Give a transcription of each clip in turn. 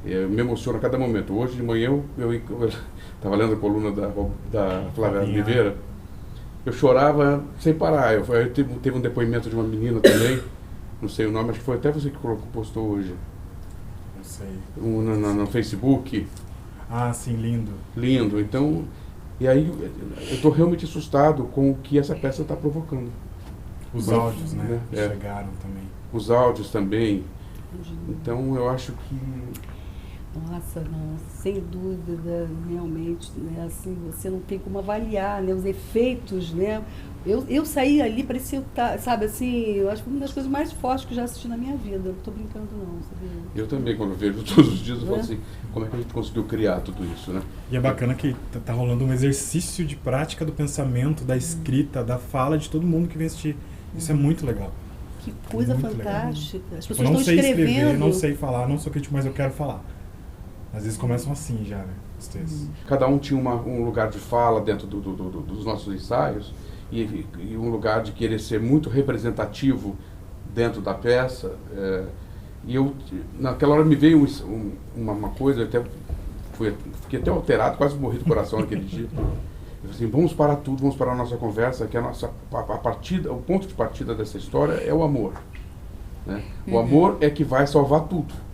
Eu me emociono a cada momento. Hoje de manhã eu estava lendo a coluna da Flávia Oliveira, eu chorava sem parar. Eu teve um depoimento de uma menina também, não sei o nome, acho que foi até você que postou hoje. Não sei. No Facebook. Ah, sim, lindo. Lindo. Então, e aí eu estou realmente assustado com o que essa peça está provocando. Os áudios, né? Chegaram também. Os áudios também. Então eu acho que... Nossa, não, sem dúvida, realmente, né, assim, você não tem como avaliar, né, os efeitos, né? Eu saí ali, parecia, sabe, assim, eu acho que uma das coisas mais fortes que eu já assisti na minha vida. Não estou brincando não, sabia? Eu também, quando vejo todos os dias, eu falo assim, como é que a gente conseguiu criar tudo isso, né? E é bacana que tá rolando um exercício de prática do pensamento, da escrita, da fala de todo mundo que vem assistir. Isso é muito legal. Que coisa muito fantástica. Legal. As Tipo, pessoas não estão sei escrevendo. escrever, não sei falar, não sou crítico, mas eu quero falar. Às vezes começam assim já, né? Os textos. Cada um tinha um lugar de fala dentro dos nossos ensaios e um lugar de querer ser muito representativo dentro da peça. E eu, naquela hora me veio uma coisa, eu fiquei até alterado, quase morri do coração naquele dia. Eu falei assim, vamos parar tudo, vamos parar a nossa conversa, que o ponto de partida dessa história é o amor. Né? O amor é que vai salvar tudo.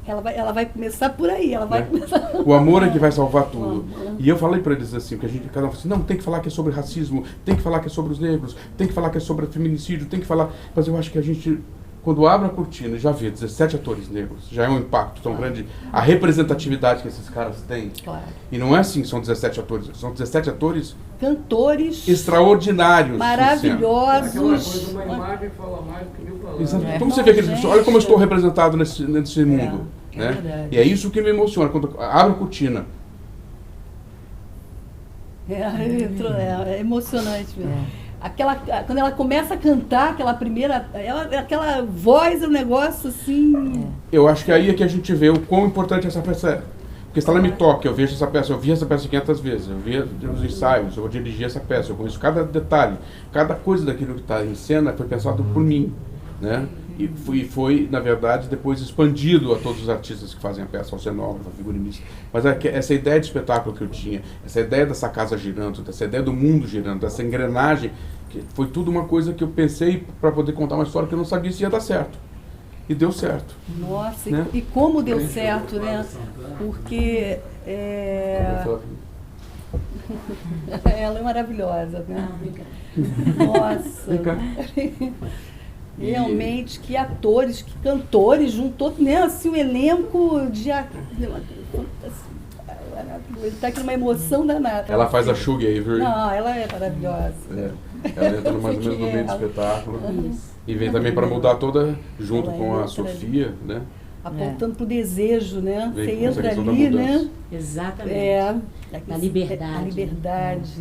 Ela vai começar por aí, ela vai começar... O amor é que vai salvar tudo. E eu falei para eles assim, que a gente, cada um falou assim, não, tem que falar que é sobre racismo, tem que falar que é sobre os negros, tem que falar que é sobre feminicídio, tem que falar... Mas eu acho que a gente, quando abre a cortina e já vê 17 atores negros, já é um impacto tão grande, a representatividade que esses caras têm. Claro. E não é assim, são 17 atores, são 17 atores... Cantores... extraordinários. Maravilhosos. Aquela coisa, uma imagem fala mais do que mil palavras. Como você vê aqueles pessoas, olha como eu estou representado nesse mundo. Né? E é isso que me emociona, quando abre a cortina. É emocionante mesmo. Quando ela começa a cantar, aquela voz, é um negócio assim... Eu acho que aí é que a gente vê o quão importante essa peça é. Porque se ela me toca, eu vejo essa peça, eu vi essa peça 500 vezes, eu vi os ensaios, eu vou dirigir essa peça, eu conheço cada detalhe, cada coisa daquilo que está em cena foi pensado por mim, né? E foi, na verdade, depois expandido a todos os artistas que fazem a peça, ao cenógrafo, ao figurinista. Mas essa ideia de espetáculo que eu tinha, essa ideia dessa casa girando, essa ideia do mundo girando, dessa engrenagem, que foi tudo uma coisa que eu pensei para poder contar uma história que eu não sabia se ia dar certo. E deu certo. Nossa, né? E como deu certo, né? Porque ela é maravilhosa, né? Nossa. Realmente, que atores, que cantores, juntou, né, assim, um elenco de... Ele está aqui numa emoção danada. Ela faz a Shug Avery. Não, ela é maravilhosa. Ela entra mais ou menos no meio do espetáculo. E vem também para mudar toda, junto com a Sofia, né? Apontando para o desejo, né? Vem Você entra essa ali, né? Exatamente. A liberdade. A liberdade.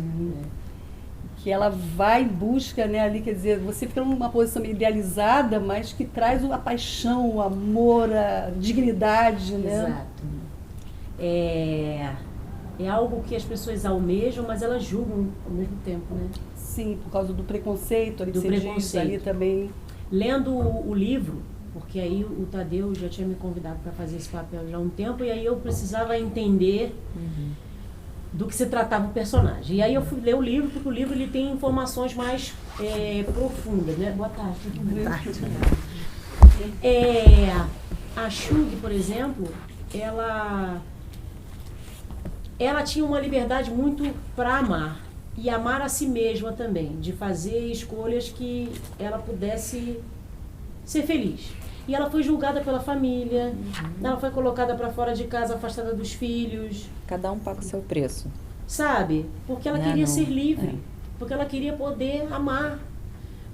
Que ela vai em busca, né, ali, quer dizer, você fica numa posição idealizada, mas que traz a paixão, o amor, a dignidade, né? Exato. É algo que as pessoas almejam, mas elas julgam ao mesmo tempo, né? Sim, por causa do preconceito, ali Do que você preconceito. diz ali também. Lendo o livro, porque aí o Tadeu já tinha me convidado para fazer esse papel já há um tempo, e aí eu precisava entender do que se tratava o personagem. E aí eu fui ler o livro, porque o livro ele tem informações mais profundas, né? Boa tarde. Boa tarde. A Shug, por exemplo, ela tinha uma liberdade muito para amar. E amar a si mesma também, de fazer escolhas que ela pudesse ser feliz. E ela foi julgada pela família, ela foi colocada para fora de casa, afastada dos filhos. Cada um paga o seu preço. Sabe? Porque ela queria ser livre, porque ela queria poder amar,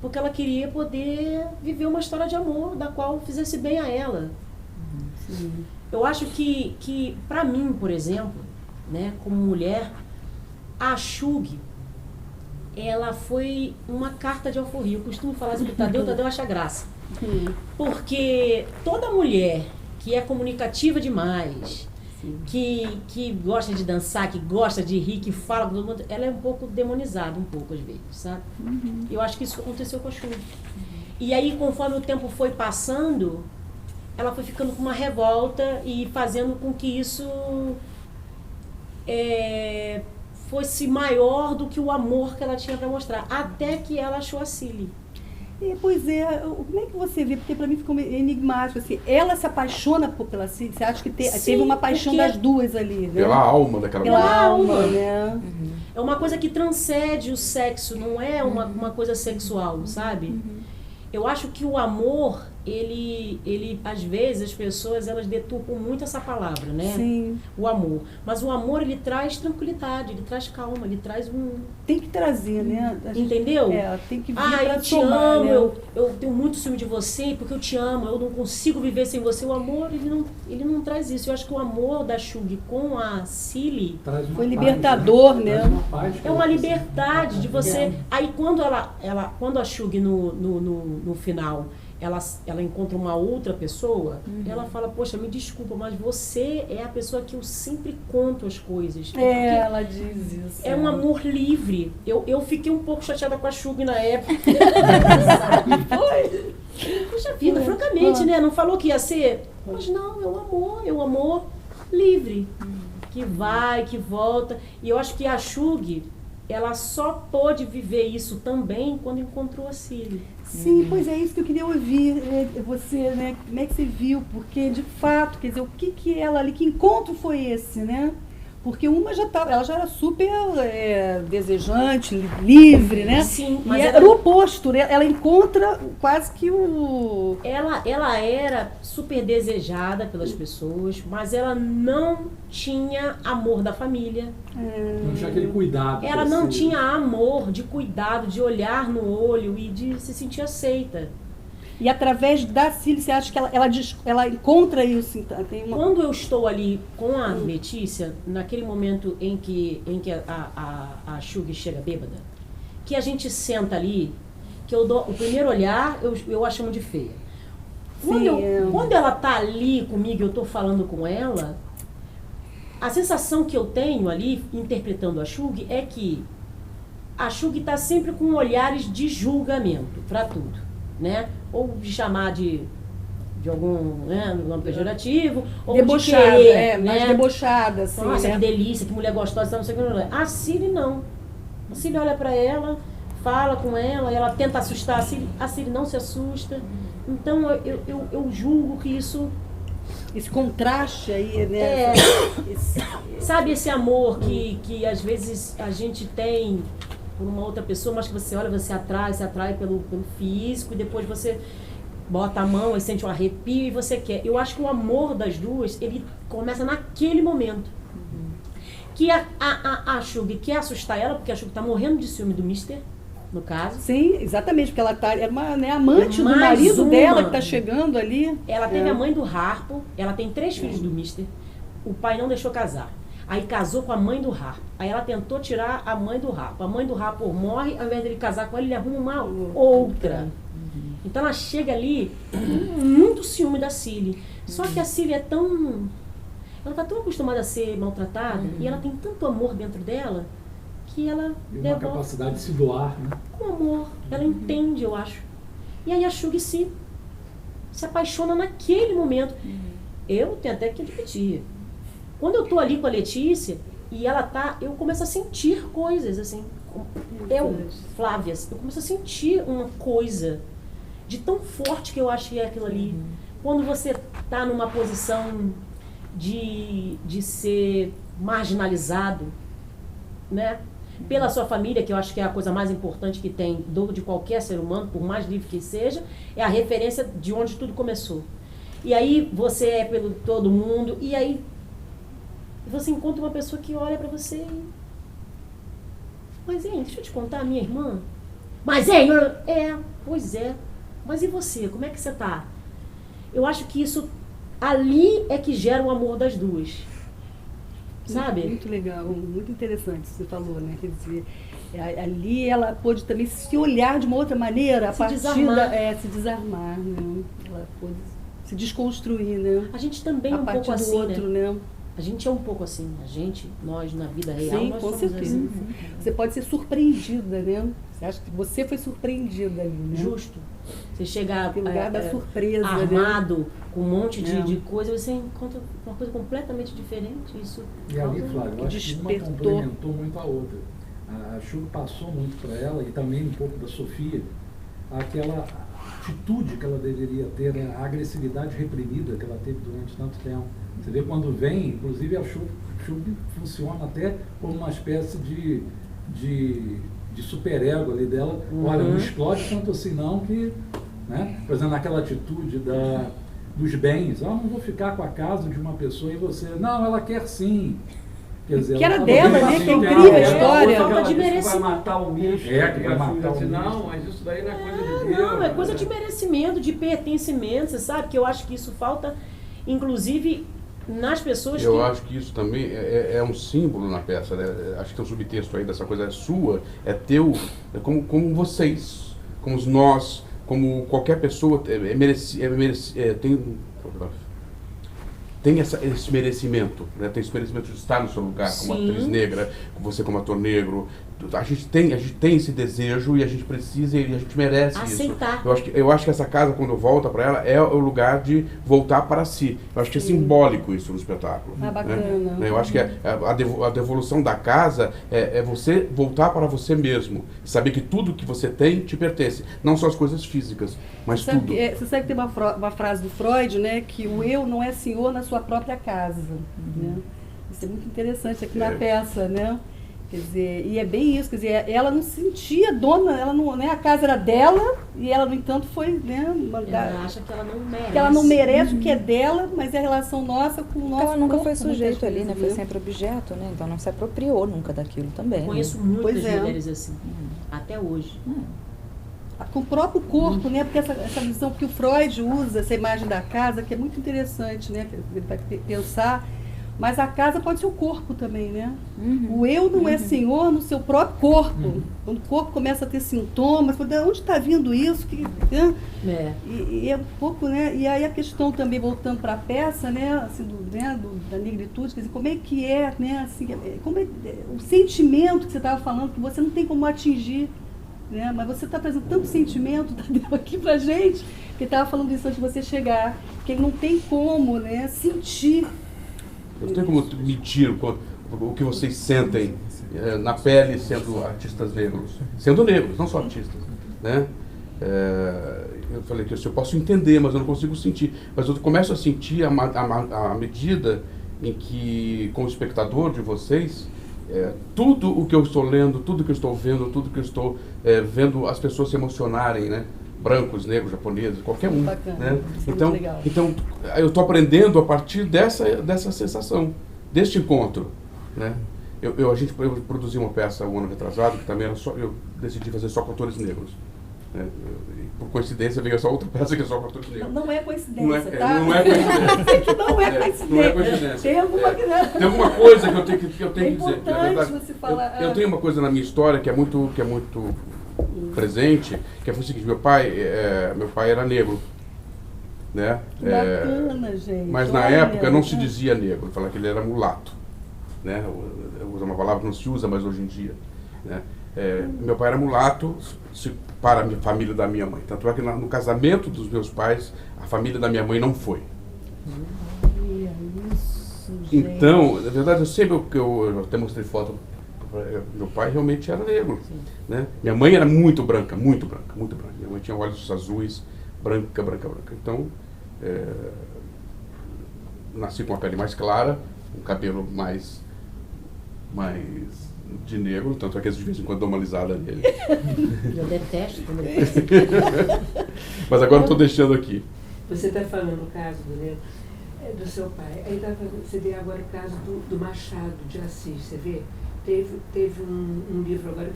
porque ela queria poder viver uma história de amor, da qual fizesse bem a ela. Eu acho que para mim, por exemplo, né, como mulher, a Shug, ela foi uma carta de alforria. Eu costumo falar assim, o Tadeu acha graça. Porque toda mulher que é comunicativa demais, que gosta de dançar, que gosta de rir, que fala com todo mundo, ela é um pouco demonizada, um pouco às vezes, sabe? Eu acho que isso aconteceu com a Shug. E aí, conforme o tempo foi passando, ela foi ficando com uma revolta e fazendo com que isso fosse maior do que o amor que ela tinha para mostrar, até que ela achou a Cilly. Pois é, como é que você vê? Porque para mim ficou enigmático, assim, ela se apaixona pela Cilly, você acha que teve uma paixão das duas ali, né? Pela alma daquela mulher. Pela alma, né? É uma coisa que transcende o sexo, não é uma coisa sexual, sabe? Eu acho que o amor, ele às vezes, as pessoas, elas deturpam muito essa palavra, né? Sim. O amor. Mas o amor, ele traz tranquilidade, ele traz calma, ele traz Tem que trazer, né? Entendeu? Tem que vir eu te somar, amo, né? eu tenho muito ciúme de você porque eu te amo, eu não consigo viver sem você. O amor, ele não traz isso. Eu acho que o amor da Shug com a Cilly foi libertador, né? É uma liberdade de você. Aí quando quando a Shug no final, ela encontra uma outra pessoa, ela fala, poxa, me desculpa, mas você é a pessoa que eu sempre conto as coisas. Ela diz isso. É um amor livre. Eu fiquei um pouco chateada com a Shug na época. Foi. Poxa vida, francamente, né? Não falou que ia ser? Mas não, é um amor livre. Que vai, que volta. E eu acho que a Shug, ela só pôde viver isso também quando encontrou a Cilly. Sim, pois é isso que eu queria ouvir você, né? Como é que você viu? Porque, de fato, quer dizer, o que ela ali, que encontro foi esse, né? Porque uma ela já era super desejante, livre, né? Sim, mas era o oposto, né? Ela encontra quase que o... Ela era super desejada pelas pessoas, mas ela não tinha amor da família. Não tinha aquele cuidado. Ela não tinha amor de cuidado, de olhar no olho e de se sentir aceita. E através da Cilly, você acha que ela encontra isso? Então, Quando eu estou ali com a Letícia, naquele momento em que a Shug chega bêbada, que a gente senta ali, que eu dou o primeiro olhar, eu a chamo de feia. Quando ela tá ali comigo, eu tô falando com ela, a sensação que eu tenho ali, interpretando a Shug, é que a Shug tá sempre com olhares de julgamento para tudo, né? Ou de chamar de algum nome pejorativo, ou debochada, de querer, né? mais debochada, assim. Nossa, né? que delícia, que mulher gostosa, não sei o que. A Cilly não. A Cilly olha pra ela, fala com ela, ela tenta assustar a Cilly não se assusta. Então eu julgo que isso... Esse contraste aí, né? Sabe esse amor que às vezes a gente tem por uma outra pessoa, mas que você olha, você se atrai pelo físico, e depois você bota a mão e sente um arrepio e você quer. Eu acho que o amor das duas, ele começa naquele momento. Que a Shug quer assustar ela, porque a Shug tá morrendo de ciúme do Mister, no caso. Sim, exatamente, porque ela era uma amante do marido dela que tá chegando ali. Ela teve a mãe do Harpo, ela tem 3 filhos do Mister, o pai não deixou casar. Aí casou com a mãe do Harpo. Aí ela tentou tirar a mãe do Harpo. A mãe do Harpo morre, ao invés dele casar com ele, ele arruma uma outra. Então ela chega ali com muito ciúme da Cilly. Só que a Cilly ela tá tão acostumada a ser maltratada, e ela tem tanto amor dentro dela, que ela E uma capacidade de se doar, né? com amor. Ela entende, eu acho. E aí a Shug se apaixona naquele momento. Eu tenho até que admitir. Quando eu tô ali com a Letícia, e ela tá, eu começo a sentir coisas, assim. Flávia, eu começo a sentir uma coisa de tão forte que eu achei aquilo ali. Quando você tá numa posição de ser marginalizado, né? Pela sua família, que eu acho que é a coisa mais importante que tem de qualquer ser humano, por mais livre que seja, é a referência de onde tudo começou. E aí você é pelo todo mundo, e aí você encontra uma pessoa que olha pra você e... Mas, hein, deixa eu te contar, a minha irmã... Mas, hein, pois é. Mas e você? Como é que você tá? Eu acho que isso... Ali é que gera o amor das duas. Sabe? Muito legal, muito interessante isso que você falou, né? Quer dizer, ali ela pôde também se olhar de uma outra maneira, se desarmar, né? Ela pôde se desconstruir, né? A gente também é um pouco assim, outro, né? A gente é um pouco assim. Nós na vida real, sim, nós com somos certeza. assim. Você pode ser surpreendida, né? Acho que você foi surpreendida ali, né? Justo. Você chegar Aquele lugar da surpresa, armado, com um monte É. de coisa, você encontra uma coisa completamente diferente. Isso E ali, causa- Flávio, eu acho que uma despertou. complementou muito a outra. A Chu passou muito para ela, e também um pouco da Sofia, aquela atitude que ela deveria ter, né? A agressividade reprimida que ela teve durante tanto tempo. Você vê quando vem, inclusive a Chu funciona até como uma espécie de superego ali dela. Olha, não explode tanto assim não, que, né? Por exemplo, naquela atitude dos bens, não vou ficar com a casa de uma pessoa e você, não, ela quer sim. Quer dizer, Que era ela dela, tava né? bem Que é pacificada. incrível a É, história. Falta de Ela disse que vai merecimento. matar o bicho. É, que vai a matar filha o disse, bicho. não, mas isso daí não é coisa de Deus. Não, é coisa de merecimento, de pertencimento, você sabe? Que eu acho que isso falta, inclusive, nas pessoas Eu que... acho que isso também é um símbolo na peça, né? Acho que tem um subtexto aí dessa coisa sua, é teu, é como vocês, como nós, como qualquer pessoa tem esse merecimento, né? Tem esse merecimento de estar no seu lugar como Sim. atriz negra, você como ator negro. A gente tem esse desejo e a gente precisa e a gente merece Aceitar. isso. Eu acho que essa casa, quando volta para ela, é o lugar de voltar para si. Eu acho que é simbólico isso no espetáculo. Ah, bacana. Né? Eu acho que a devolução da casa é você voltar para você mesmo. Saber que tudo que você tem te pertence. Não só as coisas físicas, mas tudo. Você sabe que tem uma frase do Freud, né? Que o eu não é senhor na sua própria casa. Né? Isso é muito interessante aqui na peça, né? Quer dizer, e é bem isso, quer dizer, ela não se sentia dona, ela não, né, a casa era dela e ela, no entanto, foi, né, Ela acha que ela não merece. que ela não merece o que é dela, mas é a relação nossa com o nosso Ela nunca foi corpo, sujeito muitas ali, né? vezes, Foi sempre objeto, né? Então não se apropriou nunca daquilo também. né? Conheço muitas Pois é. mulheres assim, até hoje. Com o próprio corpo, né? Porque essa visão que o Freud usa, essa imagem da casa, que é muito interessante, né? Que ele vai pensar. Mas a casa pode ser o corpo também, né? O eu não é senhor no seu próprio corpo. Quando o corpo começa a ter sintomas, de onde está vindo isso? Né? É. E é um pouco, né? E aí a questão também, voltando para a peça, né? Assim, da negritude, quer dizer, como é que é, né? Assim, como é, o sentimento que você estava falando, que você não tem como atingir, né? Mas você está trazendo tanto sentimento, Tadeu, aqui pra gente, que estava falando isso antes de você chegar, que ele não tem como, né? Sentir. Eu não tenho como medir o que vocês sentem na pele sendo artistas negros. Sendo negros, não só artistas. Né? Eu falei que eu posso entender, mas eu não consigo sentir. Mas eu começo a sentir à medida em que, como espectador de vocês, tudo o que eu estou lendo, tudo que eu estou vendo, tudo que eu estou vendo as pessoas se emocionarem, né? Brancos, negros, japoneses, qualquer um. Bacana, Né? isso é muito legal. Então, eu estou aprendendo a partir dessa sensação, deste encontro. Né? Eu produzi uma peça um ano retrasado, que também era só, eu decidi fazer só com atores negros. Né? Por coincidência, veio essa outra peça que é só com atores negros. Não é coincidência, Não tá? não é coincidência. Não é coincidência. Não é coincidência. Tem alguma Tem alguma coisa que eu tenho que É dizer. que, na importante verdade, você falar. eu tenho uma coisa na minha história que é muito presente, que é o seguinte: meu pai era negro, né? Que bacana, gente. Mas na Olha, época não se dizia negro, falava que ele era mulato, né? Eu uso uma palavra que não se usa mais hoje em dia, né? Meu pai era mulato para a família da minha mãe, tanto é que no casamento dos meus pais a família da minha mãe não foi. Olha isso, gente. Então, na verdade, eu até mostrei foto. Meu pai realmente era negro, né? Minha mãe era muito branca, muito branca, muito branca. Minha mãe tinha olhos azuis, branca. Então, nasci com a pele mais clara, um cabelo mais de negro, tanto é que de vez em quando dou uma alisada nele. Eu detesto quando ele Mas agora estou deixando aqui. Você está falando o caso do seu pai. Aí você vê agora o caso do Machado de Assis, você vê? Teve um livro agora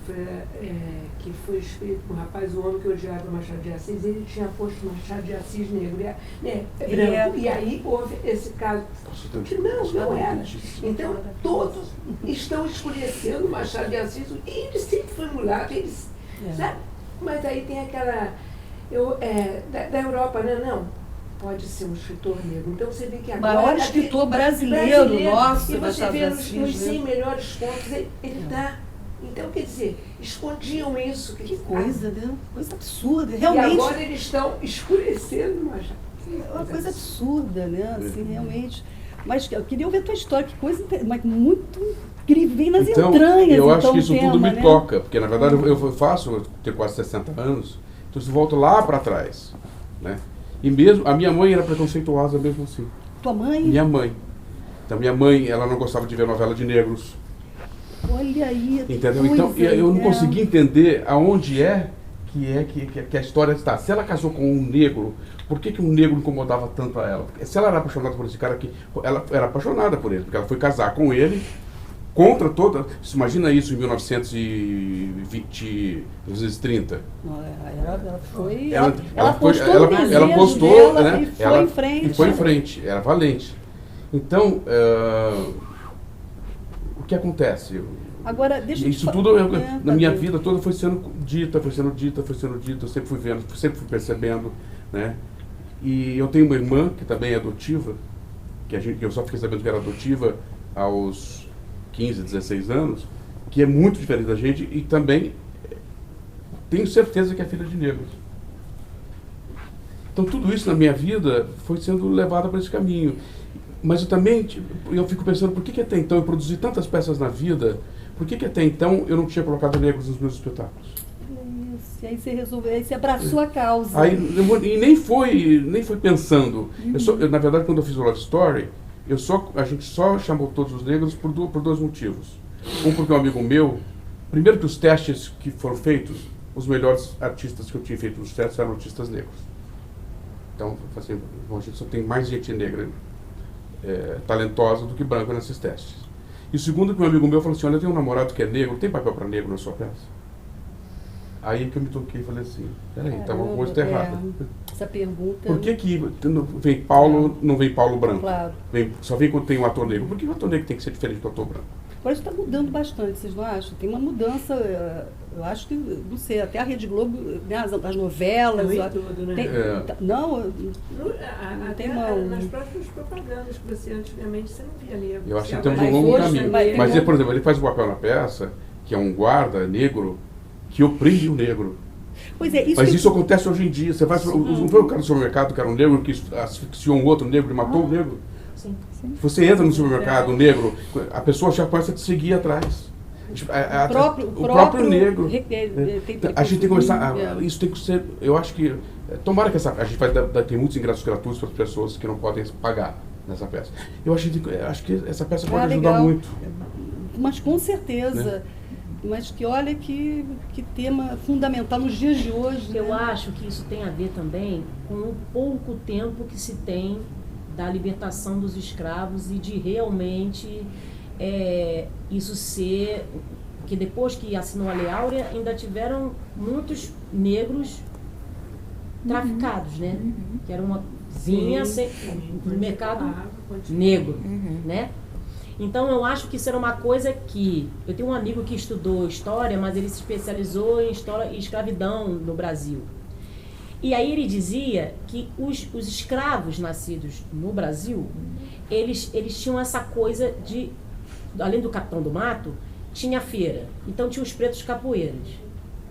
que foi escrito por um rapaz, o homem que odiava Machado de Assis, ele tinha posto Machado de Assis negro, né, branco. E aí houve esse caso que não era. Então todos estão escurecendo Machado de Assis, e ele sempre foi mulato, sabe? Mas aí tem aquela da Europa, né? Não. Pode ser um escritor negro. Então você vê que agora... Maior escritor brasileiro nosso, e você Machado vê de nos Assis, 100 melhores contos, ele está Então, quer dizer, escondiam isso. Que coisa, né? Coisa absurda. E Realmente. agora eles estão escurecendo, mas É uma coisa absurda, né? Assim, realmente. Mas eu queria ouvir a tua história, que coisa mas muito incrível, vem nas entranhas. Eu acho então, que isso o tema, tudo me né? toca, porque na verdade eu tenho quase 60 anos, então eu volto lá para trás, né? E mesmo, a minha mãe era preconceituosa mesmo assim. Tua mãe? Minha mãe. Então minha mãe, ela não gostava de ver novela de negros. Olha aí. que Entendeu? coisa, Então eu não né? consegui entender aonde que a história está. Se ela casou com um negro, por que um negro incomodava tanto a ela? Se ela era apaixonada por esse cara aqui, ela era apaixonada por ele, porque ela foi casar com ele contra toda. Você imagina isso em 1930? Ela foi. Ela postou o desejo ela postou, dela, né? e foi em frente. E foi em frente, era valente. Então, o que acontece? Agora, deixa eu te Isso fa- tudo, É, na minha Tadeu. vida toda, foi sendo dita, eu sempre fui vendo, sempre fui percebendo, né? E eu tenho uma irmã, que também é adotiva, que eu só fiquei sabendo que era adotiva aos 15, 16 anos, que é muito diferente da gente e também tenho certeza que é filha de negros. Então tudo isso na minha vida foi sendo levado para esse caminho. Mas eu também, eu fico pensando, por que até então eu produzi tantas peças na vida, por que até então eu não tinha colocado negros nos meus espetáculos? Isso, e aí você resolveu, aí você abraçou a causa. Aí, e nem foi pensando. Na verdade, quando eu fiz o Love Story, a gente só chamou todos os negros por dois motivos. Um, porque um amigo meu, primeiro que os testes que foram feitos, os melhores artistas que eu tinha feito nos testes eram artistas negros. Então, assim, a gente só tem mais gente negra talentosa do que branca nesses testes. E o segundo, que um amigo meu falou assim, olha, eu tenho um namorado que é negro, tem papel para negro na sua peça? Aí que eu me toquei e falei assim, peraí, tá uma coisa errada. Essa pergunta. Por que vem Paulo, não vem Paulo branco? Claro. Só vem quando tem um ator negro. Por que o ator negro tem que ser diferente do ator branco? Agora isso está mudando bastante, vocês não acham? Tem uma mudança, eu acho que, não sei, até a Rede Globo, né, as novelas. Também tudo, né? Não, Até tem mão. nas próprias propagandas que você antigamente você não via negro. Eu acho que Você temos um agora longo hoje caminho. vê Mas, negro. por exemplo, ele faz um papel na peça, que é um guarda negro, que oprime o negro. Pois é, Mas isso acontece hoje em dia. Você vai, não foi o cara do supermercado que era um negro que asfixiou um outro negro e matou o negro? Sim. Você entra no supermercado, negro, a pessoa já começa a te seguir atrás. O próprio negro. A gente tem que começar. É. Isso tem que ser. Eu acho que. Tomara que a gente vai ter muitos ingressos gratuitos para as pessoas que não podem pagar nessa peça. Eu acho que essa peça pode ajudar legal. muito. Mas com certeza. Né? Mas que olha que tema fundamental nos dias de hoje. Eu né? acho que isso tem a ver também com o pouco tempo que se tem da libertação dos escravos e de realmente isso ser... Porque depois que assinou a Lei Áurea, ainda tiveram muitos negros traficados, né? Que era uma vinha no mercado negro, né? Então eu acho que isso era uma coisa que... Eu tenho um amigo que estudou história, mas ele se especializou em história e escravidão no Brasil. E aí ele dizia que os escravos nascidos no Brasil, eles tinham essa coisa de... Além do capitão do mato, tinha feira. Então tinha os pretos capoeiras.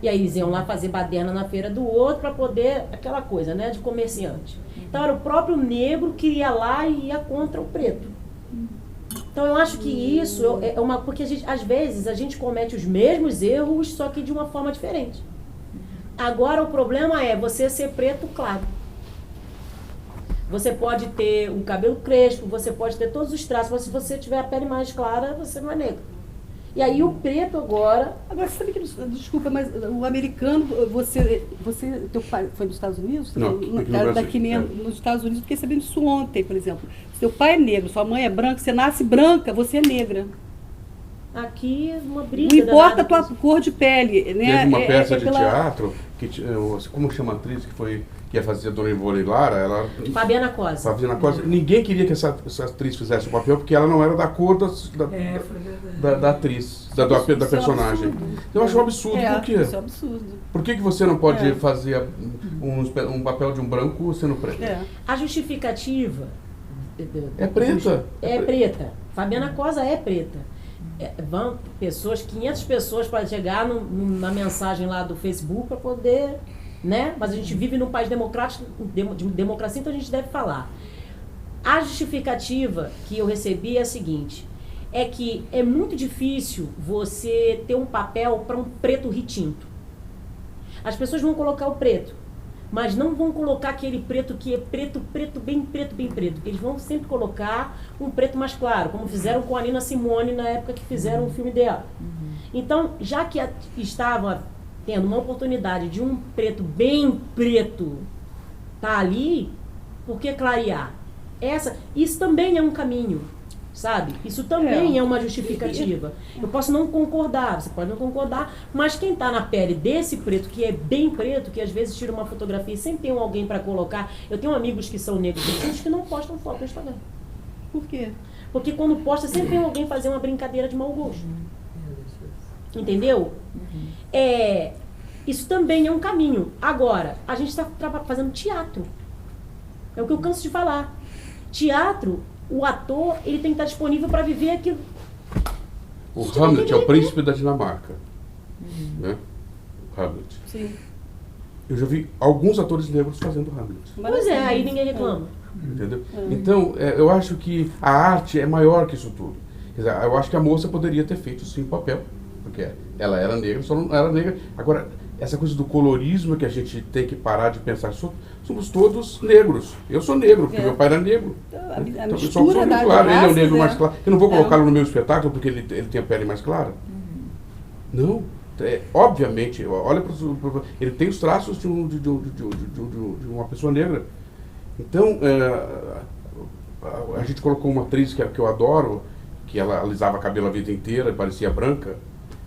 E aí eles iam lá fazer baderna na feira do outro para poder... Aquela coisa, né? De comerciante. Então era o próprio negro que ia lá e ia contra o preto. Então eu acho que isso é uma... Porque às vezes a gente comete os mesmos erros, só que de uma forma diferente. Agora o problema é você ser preto claro. Você pode ter um cabelo crespo, você pode ter todos os traços, mas se você tiver a pele mais clara, você não é negro. E aí o preto agora... Agora, você sabe que, desculpa, mas o americano, teu pai foi nos Estados Unidos? Não, aqui no Brasil. Daqui mesmo, nos Estados Unidos, fiquei sabendo disso ontem, por exemplo. Seu pai é negro, sua mãe é branca, você nasce branca, você é negra. Aqui uma briga. Não importa a danada. tua cor de pele, né? Teve uma peça de pela- teatro, como chama a atriz que ia fazer a Dona Ivone Lara? Ela... Fabiana Cosa. Fabiana Costa. Ninguém queria que essa atriz fizesse o papel porque ela não era da cor da Foi verdade. da atriz, da Isso é um personagem. absurdo. Eu acho um absurdo. Por quê? Isso é um absurdo. Por que você não pode É. fazer um papel de um branco sendo preto? É. A justificativa... É preta. É preta. Fabiana Cosa é preta. Vão pessoas, 500 pessoas para chegar na mensagem lá do Facebook para poder, né? Mas a gente vive num país democrático, de democracia, então a gente deve falar. A justificativa que eu recebi é a seguinte, é que é muito difícil você ter um papel para um preto retinto. As pessoas vão colocar o preto, mas não vão colocar aquele preto que é preto, bem preto. Eles vão sempre colocar um preto mais claro, como fizeram com a Nina Simone na época que fizeram o filme dela. Então, já que estava tendo uma oportunidade de um preto bem preto tá ali, por que clarear? Isso também é um caminho, sabe? Isso também é uma justificativa. Eu posso não concordar, você pode não concordar, mas quem está na pele desse preto, que é bem preto, que às vezes tira uma fotografia e sempre tem alguém para colocar. Eu tenho amigos que são negros que não postam foto no Instagram. Por quê? Porque quando posta, sempre tem alguém fazer uma brincadeira de mau gosto. Entendeu? Isso também é um caminho. Agora, a gente está fazendo teatro. É o que eu canso de falar. Teatro, o ator, ele tem que estar disponível para viver aquilo. O Hamlet é o príncipe da Dinamarca. Né? O Hamlet. Sim. Eu já vi alguns atores negros fazendo Hamlet. Pois é, aí ninguém reclama. Entendeu? Então, eu acho que a arte é maior que isso tudo. Quer dizer, eu acho que a moça poderia ter feito sim o papel, porque ela era negra, só não era negra. Agora, essa coisa do colorismo que a gente tem que parar de pensar, somos todos negros. Eu sou negro, porque meu pai era negro. A Então, mistura da claro, ele é o negro raças, mais claro. Eu não vou colocá-lo no meu espetáculo porque ele tem a pele mais clara. Não. Obviamente, olha ele tem os traços de uma pessoa negra. Então, a gente colocou uma atriz que eu adoro, que ela alisava cabelo a vida inteira e parecia branca,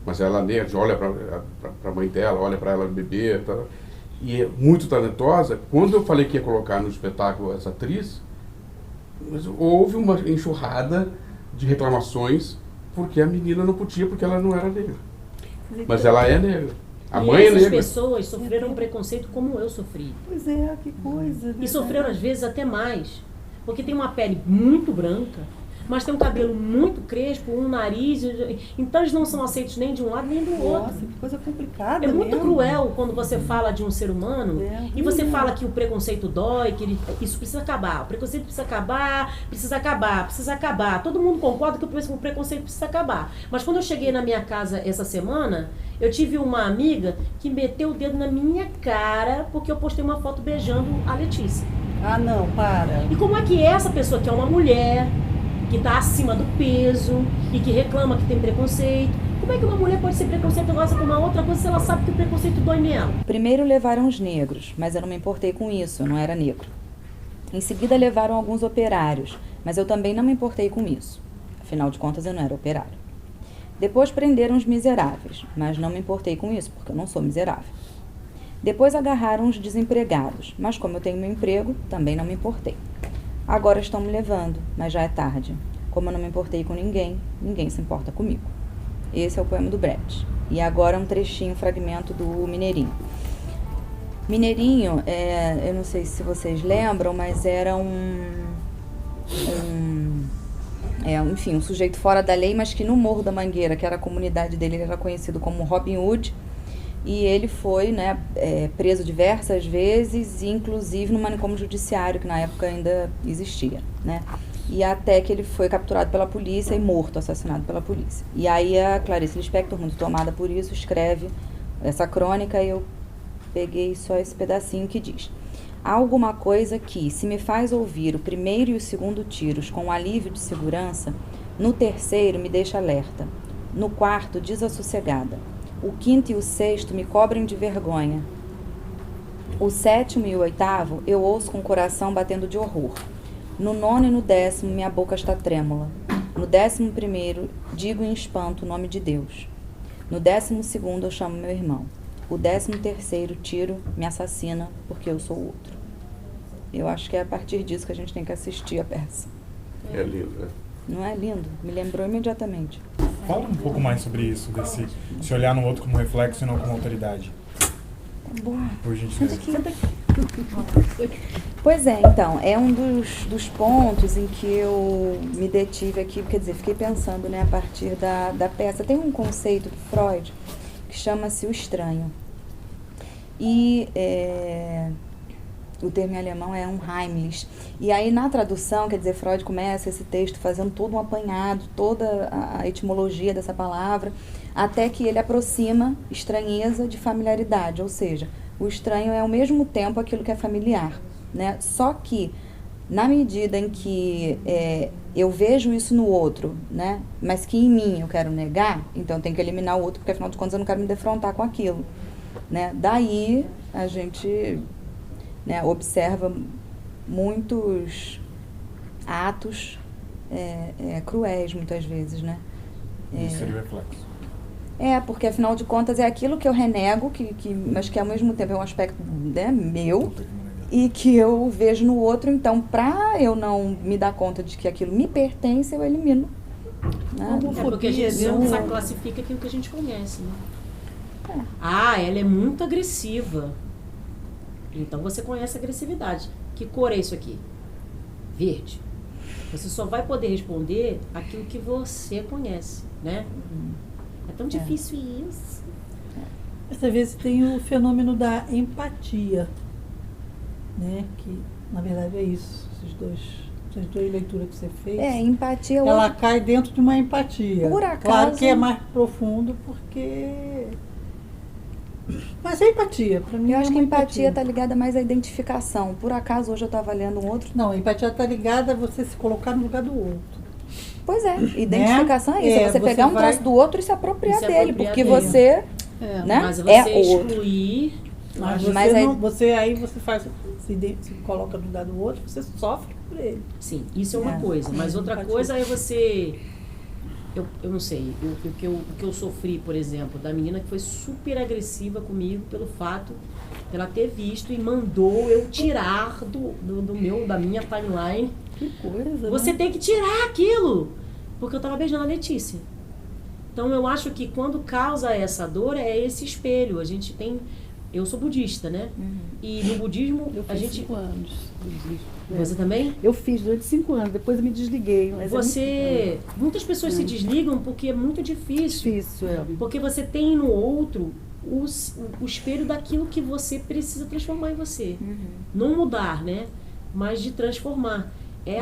mas ela é negra, olha para a mãe dela, olha para ela beber, tá? E é muito talentosa. Quando eu falei que ia colocar no espetáculo essa atriz, houve uma enxurrada de reclamações porque a menina não podia, porque ela não era negra. Mas ela é negra. A mãe é negra. Essas pessoas sofreram preconceito como eu sofri. Pois é, que coisa. E sofreram às vezes até mais. Porque tem uma pele muito branca, mas tem um cabelo muito crespo, um nariz. Então eles não são aceitos nem de um lado nem do outro. Nossa, que coisa complicada. É muito mesmo. cruel quando você fala de um ser humano e você fala que o preconceito dói, que isso precisa acabar. O preconceito precisa acabar, precisa acabar, precisa acabar. Todo mundo concorda que o preconceito precisa acabar. Mas quando eu cheguei na minha casa essa semana, eu tive uma amiga que meteu o dedo na minha cara porque eu postei uma foto beijando a Letícia. Ah, não, para. E como é que essa pessoa, que é uma mulher, que está acima do peso e que reclama que tem preconceito, como é que uma mulher pode ser preconceituosa com uma outra coisa se ela sabe que o preconceito dói nela? Primeiro levaram os negros, mas eu não me importei com isso, eu não era negro. Em seguida levaram alguns operários, mas eu também não me importei com isso. Afinal de contas, eu não era operário. Depois prenderam os miseráveis, mas não me importei com isso, porque eu não sou miserável. Depois agarraram os desempregados, mas como eu tenho meu emprego, também não me importei. Agora estão me levando, mas já é tarde. Como eu não me importei com ninguém, ninguém se importa comigo. Esse é o poema do Brecht. E agora um trechinho, um fragmento do Mineirinho. Mineirinho, eu não sei se vocês lembram, mas era enfim, um sujeito fora da lei, mas que no Morro da Mangueira, que era a comunidade dele, ele era conhecido como Robin Hood. E ele foi, preso diversas vezes, inclusive no manicômio judiciário, que na época ainda existia, né? E até que ele foi capturado pela polícia e morto, assassinado pela polícia. E aí a Clarice Lispector, muito tomada por isso, escreve essa crônica, e eu peguei só esse pedacinho que diz: há alguma coisa que, se me faz ouvir o primeiro e o segundo tiros com alívio de segurança, no terceiro me deixa alerta, no quarto desassossegada. O quinto e o sexto me cobrem de vergonha. O sétimo e o oitavo eu ouço com o coração batendo de horror. No nono e no 10º minha boca está trêmula. No 11º digo em espanto o nome de Deus. No 12º eu chamo meu irmão. O 13º tiro me assassina porque eu sou outro. Eu acho que é a partir disso que a gente tem que assistir a peça. É lindo, né? Não é lindo? Me lembrou imediatamente. Fala um pouco mais sobre isso, desse se olhar no outro como reflexo e não como autoridade. Boa. Por gentileza. Pois é, então, é um dos pontos em que eu me detive aqui, quer dizer, fiquei pensando, né, a partir da peça. Tem um conceito do Freud que chama-se o estranho. E o termo em alemão é unheimlich. E aí, na tradução, quer dizer, Freud começa esse texto fazendo todo um apanhado, toda a etimologia dessa palavra, até que ele aproxima estranheza de familiaridade, ou seja, o estranho é ao mesmo tempo aquilo que é familiar, né? Só que, na medida em que eu vejo isso no outro, né, mas que em mim eu quero negar, então eu tenho que eliminar o outro, porque afinal de contas eu não quero me defrontar com aquilo, né? Daí a gente, né, observa muitos atos cruéis, muitas vezes, né? Isso seria o reflexo. Porque afinal de contas é aquilo que eu renego, mas que ao mesmo tempo é um aspecto, né, meu, e que eu vejo no outro. Então, para eu não me dar conta de que aquilo me pertence, eu elimino. Né? Porque a gente só classifica aquilo que a gente conhece, né? Ela é muito agressiva. Então você conhece a agressividade. Que cor é isso aqui? Verde. Você só vai poder responder aquilo que você conhece, né? É tão difícil isso. Às vezes tem o fenômeno da empatia, né? Que na verdade é isso. Essas duas leituras que você fez. Empatia. Ela cai dentro de uma empatia. Por acaso. Claro que é mais profundo porque. Mas é empatia, para mim. Eu acho que a empatia está ligada mais à identificação. Por acaso hoje eu estava lendo um outro. Não, a empatia está ligada a você se colocar no lugar do outro. Pois é, identificação é isso, é você pegar um traço do outro e se apropriar dele, porque dele. você, né, mas você excluir... Mas você faz, se coloca no lugar do outro, você sofre por ele. Sim, isso é uma coisa, mas outra coisa é você... Eu não sei, o que eu sofri, por exemplo, da menina que foi super agressiva comigo pelo fato de ela ter visto e mandou eu tirar da minha timeline. Que coisa, Você tem que tirar aquilo, porque eu tava beijando a Letícia. Então eu acho que quando causa essa dor é esse espelho. A gente tem... Eu sou budista, né? E no budismo eu fiz 5 anos. Você também? Eu fiz durante 5 anos, depois eu me desliguei. Mas muitas pessoas se desligam porque é muito difícil. Porque você tem no outro o espelho daquilo que você precisa transformar em você. Não mudar, né? Mas de transformar.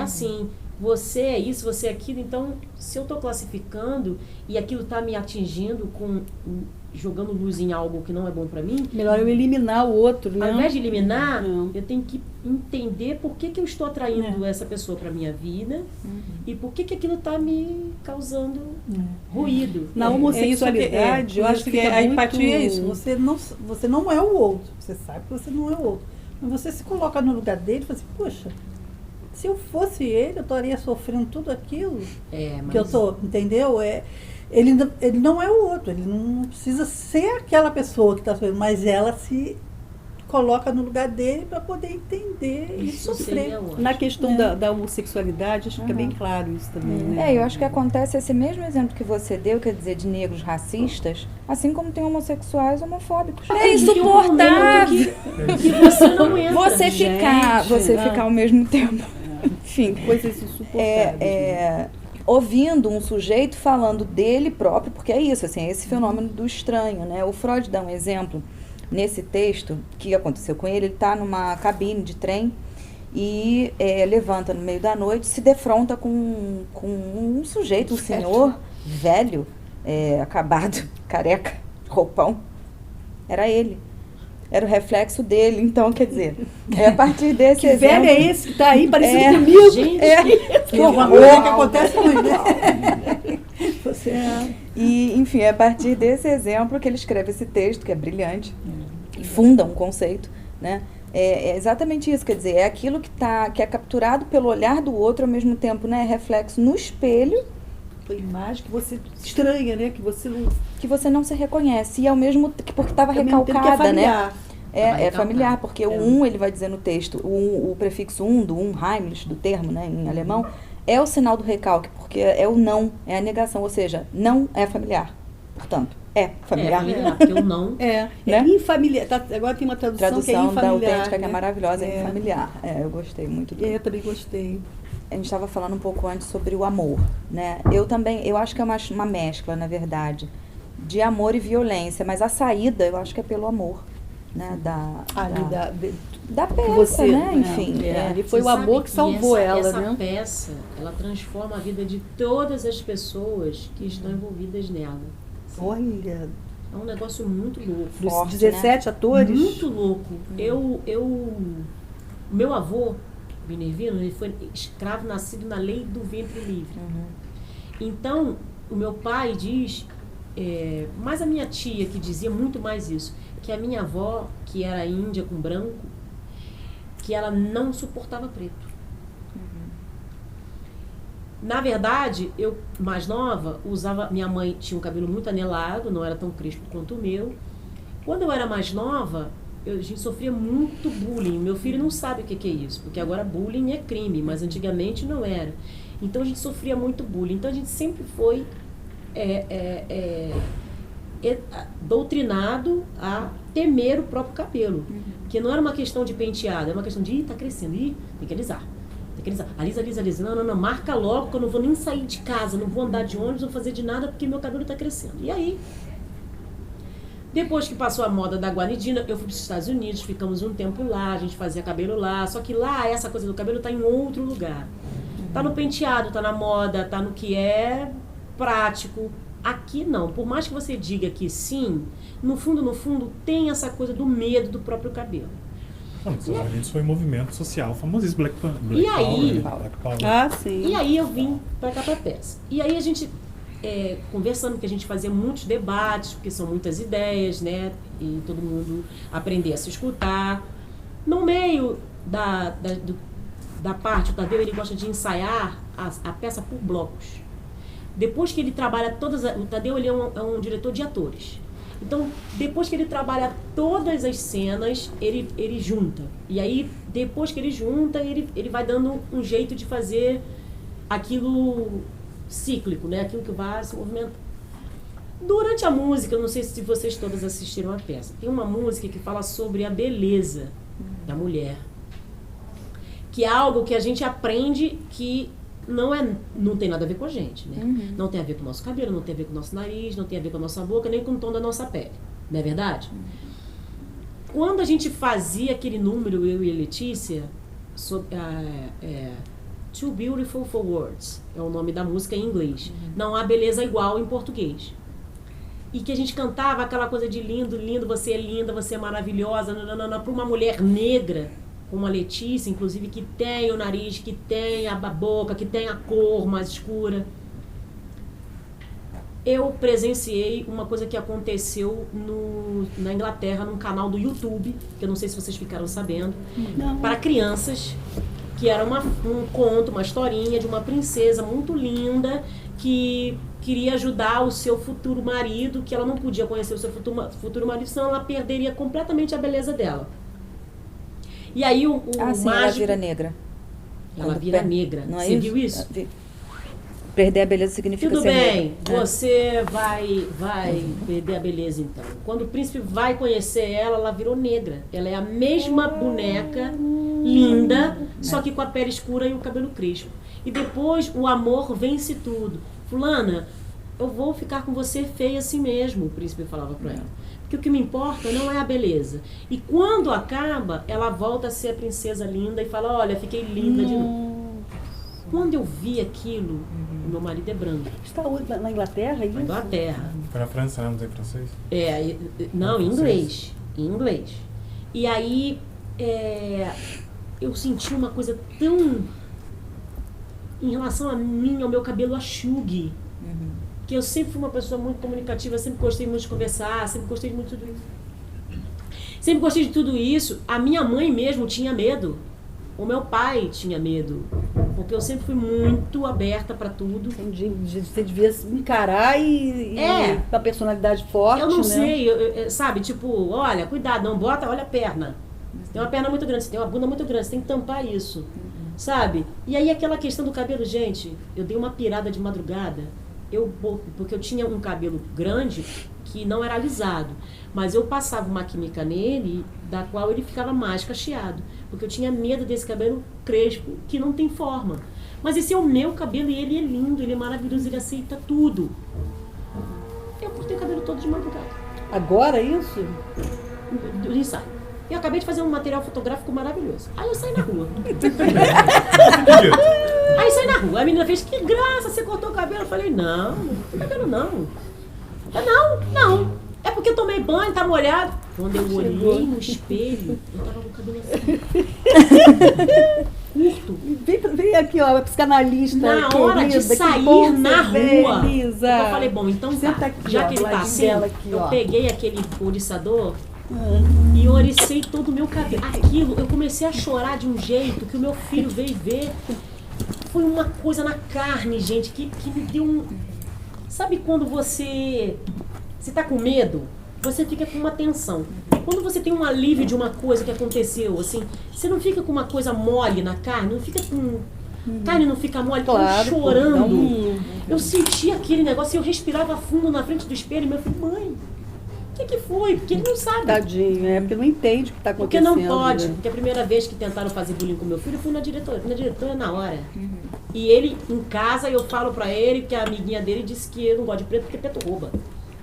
Assim, você é isso, você é aquilo. Então, se eu estou classificando e aquilo está me atingindo, jogando luz em algo que não é bom para mim... Melhor eu eliminar o outro, né? Ao invés de eliminar, eu tenho que entender por que eu estou atraindo essa pessoa para minha vida e por que aquilo está me causando ruído. Na homossexualidade, eu acho que a empatia é isso. Você não é o outro. Você sabe que você não é o outro. Mas você se coloca no lugar dele e fala assim, poxa, se eu fosse ele, eu estaria sofrendo tudo aquilo que eu tô, entendeu? Ele não é o outro, ele não precisa ser aquela pessoa que está sofrendo, mas ela se coloca no lugar dele para poder entender e sofrer. Na questão da homossexualidade, acho que é bem claro isso também. Né? Eu acho que acontece esse mesmo exemplo que você deu, quer dizer, de negros racistas, assim como tem homossexuais homofóbicos. É insuportável! Que você não entra. Você ficar ao mesmo tempo. Enfim, coisas insuportáveis. Ouvindo um sujeito falando dele próprio, porque é isso, assim, é esse fenômeno do estranho, né? O Freud dá um exemplo nesse texto que aconteceu com ele. Ele está numa cabine de trem e levanta no meio da noite, se defronta com um sujeito, um senhor velho, acabado, careca, roupão. Era ele. Era o reflexo dele, então, quer dizer, a partir desse exemplo... velho é esse que está aí, parecido comigo? Gente, que horror que acontece muito, né? E, enfim, é a partir desse exemplo que ele escreve esse texto, que é brilhante, e funda um conceito, né? É exatamente isso, quer dizer, é aquilo que é capturado pelo olhar do outro, ao mesmo tempo, né, reflexo no espelho, a imagem que você estranha, né? Que você não se reconhece. E ao mesmo tempo, porque estava recalcada, né? É familiar, porque o ele vai dizer no texto, o prefixo do unheimlich, do termo, né, em alemão, é o sinal do recalque, porque é o não, é a negação, ou seja, não é familiar. Portanto, Familiar. Porque eu não. É Né? infamiliar. Agora tem uma tradução que é Tradução da infamiliar. autêntica, que é né? maravilhosa, é É. familiar. Eu gostei muito do. Eu também gostei. A gente estava falando um pouco antes sobre o amor, né? Eu acho que é uma mescla, na verdade, de amor e violência, mas a saída eu acho que é pelo amor, né? Da peça, você, né? Enfim. ali foi Você o amor sabe que salvou ela, essa né? peça, ela transforma a vida de todas as pessoas que estão envolvidas nela. Olha, É um negócio muito louco. dos Forte, 17 atores. Muito louco. O meu avô, Minervino, ele foi escravo nascido na lei do ventre livre. Então, o meu pai diz, mas a minha tia que dizia muito mais isso, que a minha avó, que era índia com branco, que ela não suportava preto. Na verdade, eu, mais nova, minha mãe tinha um cabelo muito anelado, não era tão crespo quanto o meu. Quando eu era mais nova, a gente sofria muito bullying. Meu filho não sabe o que é isso, porque agora bullying é crime, mas antigamente não era. Então a gente sofria muito bullying. Então a gente sempre foi doutrinado a temer o próprio cabelo. Que não era uma questão de penteado, era uma questão de, tá crescendo, tem que alisar. Alisa. Não, marca logo que eu não vou nem sair de casa, não vou andar de ônibus, não vou fazer de nada porque meu cabelo tá crescendo. E aí, depois que passou a moda da guanidina, eu fui para os Estados Unidos, ficamos um tempo lá, a gente fazia cabelo lá, só que lá essa coisa do cabelo tá em outro lugar. Tá no penteado, tá na moda, tá no que é prático. Aqui não, por mais que você diga que sim, no fundo tem essa coisa do medo do próprio cabelo. Não, nos Estados Unidos foi um movimento social famosíssimo, Black Power. Black Power. Ah, sim. E aí eu vim para cá pra peça. E aí a gente, conversando, que a gente fazia muitos debates, porque são muitas ideias, né? E todo mundo aprender a se escutar. No meio da parte, o Tadeu, ele gosta de ensaiar a peça por blocos. Depois que ele trabalha o Tadeu, ele é um diretor de atores. Então, depois que ele trabalha todas as cenas, ele junta. E aí, depois que ele junta, ele vai dando um jeito de fazer aquilo cíclico, né? Aquilo que vai se movimentando. Durante a música, eu não sei se vocês todas assistiram a peça, tem uma música que fala sobre a beleza da mulher. Que é algo que a gente aprende que não tem nada a ver com a gente, né? Não tem a ver com o nosso cabelo, não tem a ver com o nosso nariz, não tem a ver com a nossa boca, nem com o tom da nossa pele. Não é verdade? Quando a gente fazia aquele número, eu e a Letícia, Too Beautiful for Words, é o nome da música em inglês. Não há beleza igual em português. E que a gente cantava aquela coisa de lindo, você é linda, você é maravilhosa, para uma mulher negra, como a Letícia, inclusive, que tem o nariz, que tem a boca, que tem a cor mais escura. Eu presenciei uma coisa que aconteceu na Inglaterra, num canal do YouTube, que eu não sei se vocês ficaram sabendo, para crianças, que era um conto, uma historinha de uma princesa muito linda que queria ajudar o seu futuro marido, que ela não podia conhecer o seu futuro marido, senão ela perderia completamente a beleza dela. E aí o mágico... ela vira negra. Ela vira negra. Não é Você isso? viu isso? Perder a beleza significa Tudo ser bem, negra. você vai perder a beleza então. Quando o príncipe vai conhecer ela virou negra. Ela é a mesma boneca, linda, só que com a pele escura e o cabelo crespo. E depois o amor vence tudo. Fulana, eu vou ficar com você feia assim mesmo, o príncipe falava para ela. Porque o que me importa não é a beleza. E quando acaba, ela volta a ser a princesa linda e fala, olha, fiquei linda de novo. Quando eu vi aquilo, o meu marido é branco. Está na Inglaterra, isso? Na Inglaterra. Foi na França, né? Não tem francês? Não, em inglês. Em inglês. E aí, eu senti uma coisa tão... Em relação a mim, ao meu cabelo, a Shug. Que eu sempre fui uma pessoa muito comunicativa, sempre gostei muito de conversar, sempre gostei muito de tudo isso. Sempre gostei de tudo isso. A minha mãe mesmo tinha medo. O meu pai tinha medo. Porque eu sempre fui muito aberta para tudo. Entendi. Você devia encarar e com a personalidade forte, eu não né? sei, sabe? Tipo, olha, cuidado, não bota, olha a perna. Você tem uma perna muito grande, você tem uma bunda muito grande, você tem que tampar isso. Sabe? E aí aquela questão do cabelo, gente, eu dei uma pirada de madrugada. Porque eu tinha um cabelo grande que não era alisado. Mas eu passava uma química nele, da qual ele ficava mais cacheado. Porque eu tinha medo desse cabelo crespo, que não tem forma. Mas esse é o meu cabelo e ele é lindo, ele é maravilhoso, ele aceita tudo. Eu cortei o cabelo todo de madrugada. Agora isso? Do ensaio. Eu acabei de fazer um material fotográfico maravilhoso. Aí eu saí na rua. Aí saí na rua. A menina fez, que graça, você cortou o cabelo. Eu falei, não, cabelo não. Não. É porque eu tomei banho, tá molhado. Quando eu olhei no espelho, eu tava com o cabelo assim. Curto. Vem aqui, ó, a psicanalista. Na hora de sair na rua. Elisa. Eu falei, bom, então tá. Aqui, já ó, que ele tá assim, aqui, eu ó. peguei aquele ouriçador e oricei todo o meu cabelo. Aquilo, eu comecei a chorar de um jeito que o meu filho veio ver. Foi uma coisa na carne, gente, que me deu um... Sabe quando você tá com medo? Você fica com uma tensão. Quando você tem um alívio de uma coisa que aconteceu, assim, você não fica com uma coisa mole na carne, não fica com... Carne não fica mole, Claro, chorando. Eu senti aquele negócio e eu respirava fundo na frente do espelho e meu filho, mãe, o que foi? Porque ele não sabe. Tadinho, porque não entende o que está Porque acontecendo. não pode. Né? Porque a primeira vez que tentaram fazer bullying com meu filho, eu fui na diretora. Fui na diretora na hora. E ele, em casa, eu falo pra ele que a amiguinha dele disse que eu não gosto de preto porque preto rouba.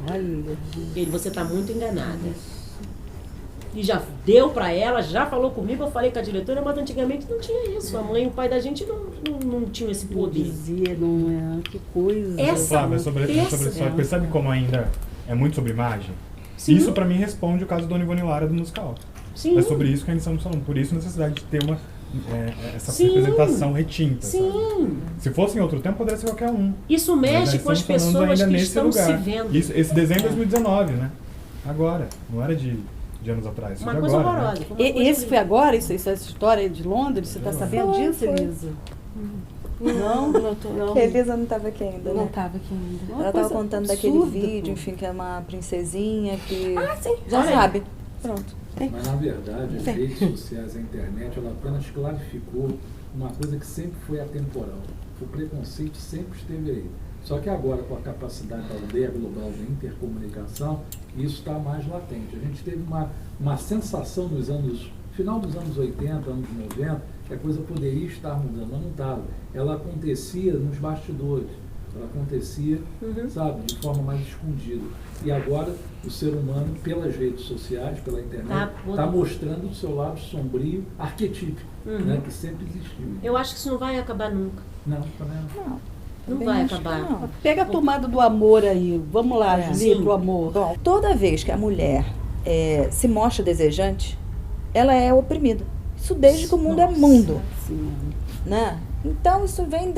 Olha. Ele, você tá muito enganada. E já deu pra ela, já falou comigo, eu falei com a diretora, mas antigamente não tinha isso. A mãe e o pai da gente não tinham esse Não poder. dizia, não é? Que coisa. Essa Flávia, sobre só percebe como ainda é muito sobre imagem? Sim. Isso pra mim responde o caso da Dona Ivone Lara do musical. Sim. É sobre isso que ainda estamos falando. Por isso a necessidade de ter essa Sim. representação retinta. Sim. Sabe? Se fosse em outro tempo, poderia ser qualquer um. Isso Mas mexe nós com as estamos falando pessoas ainda que nesse estão se lugar. vendo. Esse desenho é 2019, né? Agora. Não era de anos atrás. Isso Uma de coisa agora, horrorosa. né? Foi uma coisa Esse foi horrível. agora? Essa história de Londres? Você está sabendo disso, Elisa? Não, não. A Elisa não estava aqui ainda, Não né? estava aqui ainda. Ela estava contando daquele absurda, vídeo, pô. enfim, que é uma princesinha que sim. já Olha aí. sabe. Pronto. Mas, na verdade, as redes sociais, a internet, ela apenas clarificou uma coisa que sempre foi atemporal. O preconceito sempre esteve aí. Só que agora, com a capacidade da aldeia global de intercomunicação, isso está mais latente. A gente teve uma sensação nos final dos anos 80, anos 90, que a coisa poderia estar mudando, mas não estava. Ela acontecia nos bastidores, ela acontecia, sabe, de forma mais escondida. E agora o ser humano, pelas redes sociais, pela internet, está mostrando o seu lado sombrio, arquetípico, né, que sempre existiu. Eu acho que isso não vai acabar nunca. Não, também não. Não Também vai acho que acabar. não. Pega a tomada do amor aí. Vamos lá, Julie, Sim. pro amor. Bom, toda vez que a mulher se mostra desejante, ela é oprimida. Isso desde que o mundo é mundo, Sim. né? Então isso vem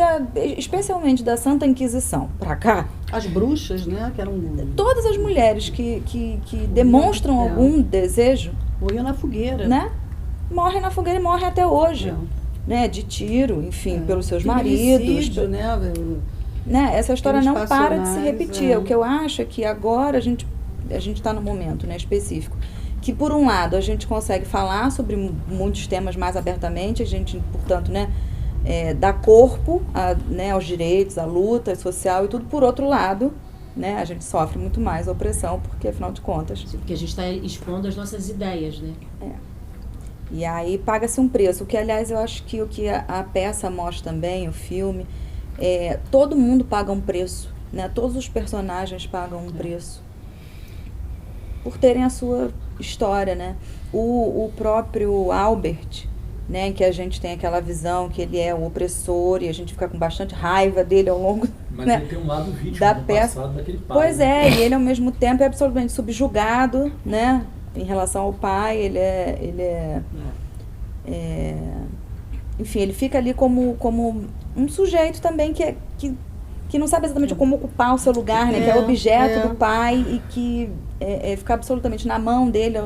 especialmente da Santa Inquisição pra cá. As bruxas, né? Que eram. Todas as mulheres que demonstram algum desejo, Morriam na fogueira. né? Morrem na fogueira e morrem até hoje. É. Né? De tiro, enfim, pelos seus maridos. Feminicídio, né? Né? Essa história não Crimes para de se passionais, repetir. é. O que eu acho é que agora a gente está no momento, né, específico, que por um lado a gente consegue falar sobre muitos temas mais abertamente, a gente, portanto, né, dá corpo né, aos direitos, à luta social e tudo. Por outro lado, né, a gente sofre muito mais a opressão, porque afinal de contas... Porque a gente está expondo as nossas ideias, né? E aí paga-se um preço, o que aliás eu acho que o que a peça mostra também, o filme, todo mundo paga um preço, né? Todos os personagens pagam um preço por terem a sua história, né? O próprio Albert, né, que a gente tem aquela visão que ele é o opressor e a gente fica com bastante raiva dele ao longo, Mas né, ele tem um lado vítima da no peça. passado daquele pai. Pois né? e ele ao mesmo tempo é absolutamente subjugado, né, em relação ao pai. Enfim, ele fica ali como um sujeito também que não sabe exatamente como ocupar o seu lugar, né, que é objeto do pai e que fica absolutamente na mão dele,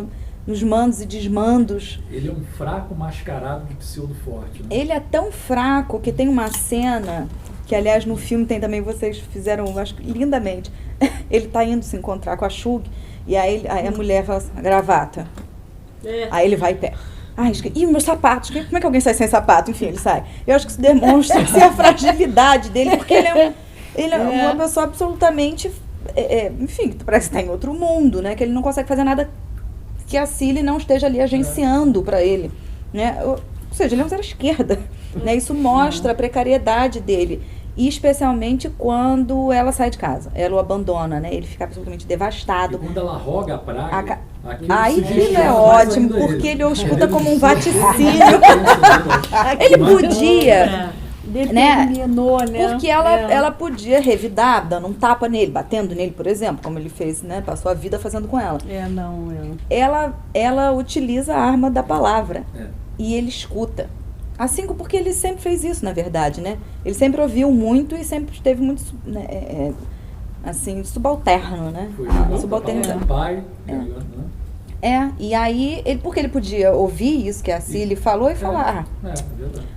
nos mandos e desmandos. Ele é um fraco mascarado de pseudo forte. Né? Ele é tão fraco que tem uma cena que, aliás, no filme tem também, vocês fizeram, acho que lindamente. Ele tá indo se encontrar com a Shug e aí a mulher fala assim, gravata. Aí ele vai e pega. Ih, meus sapatos. Como é que alguém sai sem sapato? Enfim, ele sai. Eu acho que isso demonstra a fragilidade dele, porque ele é uma pessoa absolutamente enfim, parece que está em outro mundo, né? Que ele não consegue fazer nada que a Cilly não esteja ali agenciando para ele, né? Ou seja, ele é um zero esquerda, né? Isso mostra a precariedade dele. E especialmente quando ela sai de casa, ela o abandona, né? Ele fica absolutamente devastado. E quando ela roga a praga, aí aquilo é ótimo, porque ele o escuta como um vaticínio. Ele podia, né? Porque ela podia revidar, dando um tapa nele, batendo nele, por exemplo, como ele fez, né? Passou a vida fazendo com ela. Ela utiliza a arma da palavra e ele escuta. Assim, porque ele sempre fez isso, na verdade, né? Ele sempre ouviu muito e sempre esteve muito, né, assim, subalterno, né? Subalterno. Pai, e aí, porque ele podia ouvir isso que a Cilly falou e falar.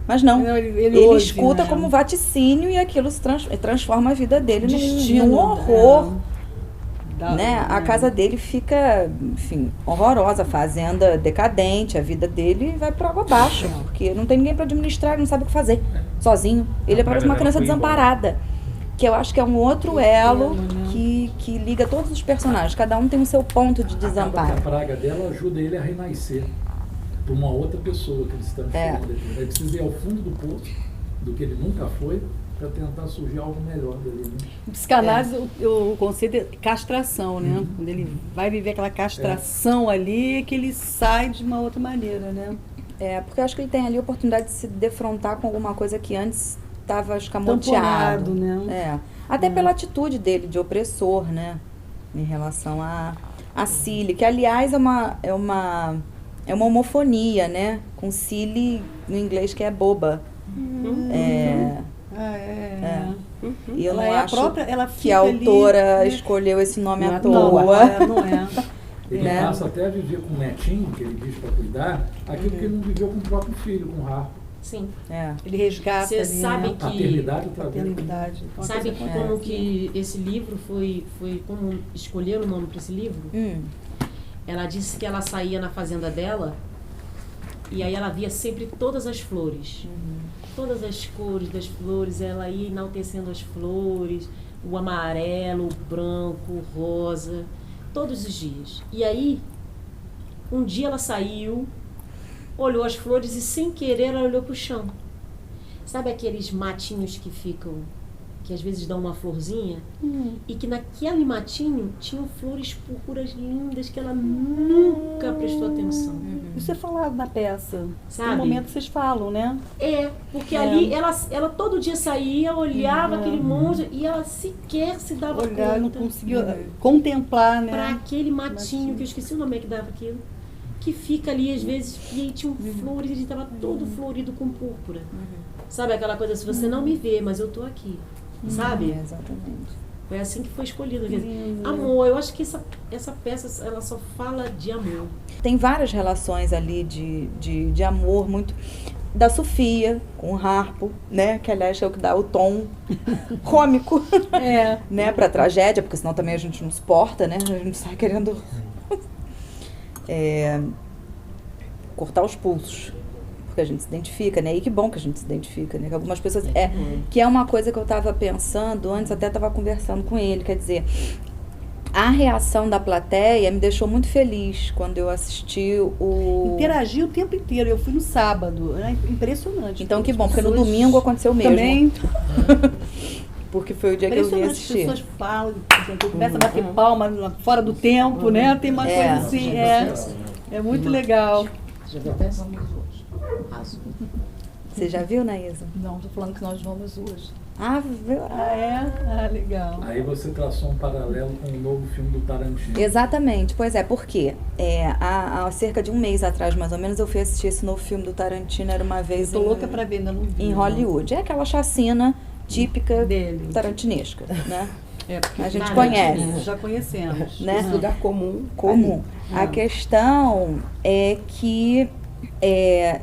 Mas não, ele escuta como vaticínio e aquilo transforma a vida dele num horror. Né? A casa dele fica, enfim, horrorosa, a fazenda decadente, a vida dele vai por água abaixo, porque não tem ninguém para administrar, ele não sabe o que fazer, sozinho. Ele parece uma criança desamparada, que eu acho que é um outro elo que liga todos os personagens, cada um tem o seu ponto de desamparo. A praga dela ajuda ele a renascer para uma outra pessoa que ele se transforma. Ele precisa ir ao fundo do poço, do que ele nunca foi, para tentar surgir algo melhor dali, né? Em psicanálise, o conceito é castração, né? Quando ele vai viver aquela castração ali, que ele sai de uma outra maneira, né? Porque eu acho que ele tem ali a oportunidade de se defrontar com alguma coisa que antes estava escamoteado, né? Até pela atitude dele de opressor, né? Em relação a Cilly, que aliás é uma homofonia, né? Com Cilly no inglês que é boba. E eu não acho que a autora ali, escolheu esse nome à toa. Não é. Ele passa até a viver com o netinho, que ele diz para cuidar, aquilo que ele não viveu com o próprio filho, com o Harpo. Sim. Ele resgata. Você sabe que... Paternidade. Sabe como que esse livro foi como escolheram o nome para esse livro? Ela disse que ela saía na fazenda dela e aí ela via sempre todas as flores. Todas as cores das flores, ela ia enaltecendo as flores, o amarelo, o branco, o rosa, todos os dias. E aí, um dia ela saiu, olhou as flores e sem querer ela olhou para o chão. Sabe aqueles matinhos que ficam, que às vezes dão uma florzinha? E que naquele matinho tinham flores púrpuras lindas que ela nunca prestou atenção. Isso é falado na peça. Sabe? No momento que vocês falam, né? Porque ali ela todo dia saía, olhava aquele monte e ela sequer se dava conta. Não conseguia contemplar, né? Para aquele matinho, que eu esqueci o nome que dava aquilo, que fica ali às vezes, e aí tinham flores, ele estava todo florido com púrpura. Sabe aquela coisa, se você não me vê, mas eu tô aqui. Sabe? Exatamente. Foi assim que foi escolhido. Amor, eu acho que essa peça ela só fala de amor. Tem várias relações ali de amor, muito da Sofia com o Harpo, né? Que aliás é o que dá o tom cômico, né? Pra tragédia, porque senão também a gente não suporta, né? A gente sai querendo cortar os pulsos. Porque a gente se identifica, né? E que bom que a gente se identifica, né? Que algumas pessoas... que é uma coisa que eu estava pensando antes, até estava conversando com ele, quer dizer, a reação da plateia me deixou muito feliz quando eu assisti Interagi o tempo inteiro, eu fui no sábado, era impressionante. Então que bom, porque no domingo aconteceu o mesmo. Também. Porque foi o dia que eu vi assistir. As pessoas falam, começam a bater palma fora do tempo, né? Tem uma coisa assim, é muito legal. Já viu a peça? Você já viu, Naísa? Não, tô falando que nós vamos hoje. Viu? Legal. Aí você traçou um paralelo com o novo filme do Tarantino. Exatamente, pois porque há cerca de um mês atrás, mais ou menos, eu fui assistir esse novo filme do Tarantino, era uma vez tô louca pra ver, ainda não vi. Em Hollywood. É aquela chacina típica dele, tarantinesca, né? A gente conhece. Já conhecemos. Né? Esse lugar comum. A questão é que,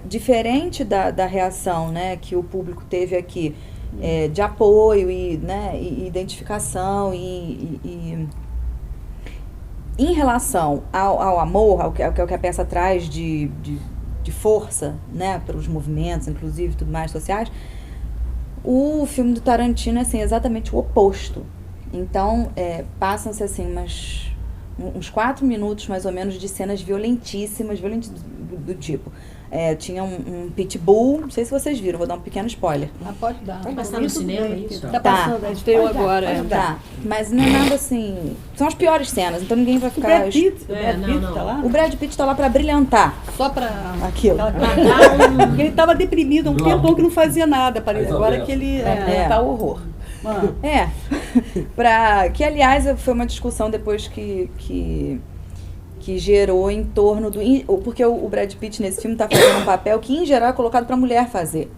diferente da reação, né, que o público teve aqui, de apoio e, né, e identificação e em relação ao amor, ao que a peça traz de força, né, pelos movimentos, inclusive, tudo mais sociais, o filme do Tarantino é assim, exatamente o oposto. Então, passam-se assim uns 4 minutos mais ou menos de cenas violentíssimas, do tipo. Tinha um pitbull, não sei se vocês viram, vou dar um pequeno spoiler. Pode dar. Vai passar no cinema, isso? Tá passando, estreou agora. Tá, mas não é nada assim. São as piores cenas, então ninguém vai O ficar. Brad Pitt, não. tá lá? O Brad Pitt tá lá pra brilhantar Só pra... aquilo. Porque ele estava deprimido há um tempão que não fazia nada, parece. Agora que ele tá horror. Mano. Que aliás foi uma discussão depois que gerou em torno do... Porque o Brad Pitt nesse filme tá fazendo um papel que em geral é colocado pra mulher fazer.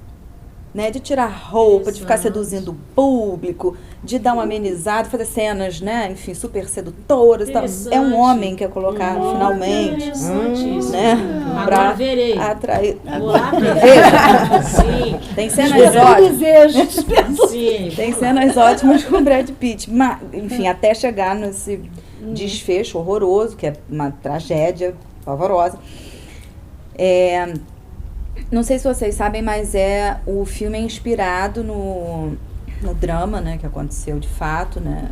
Né, de tirar roupa, de ficar seduzindo o público, de dar uma amenizada, fazer cenas, né, enfim, super sedutoras. Tal. É um homem que é colocado finalmente, Interessante isso. né, Agora verei. atrair. Vou lá ver. Sim. Tem cenas ótimas. Sim. Tem cenas ótimas com o Brad Pitt. Mas, enfim, até chegar nesse desfecho horroroso, que é uma tragédia pavorosa. Não sei se vocês sabem, mas o filme é inspirado no drama, né, que aconteceu de fato, né,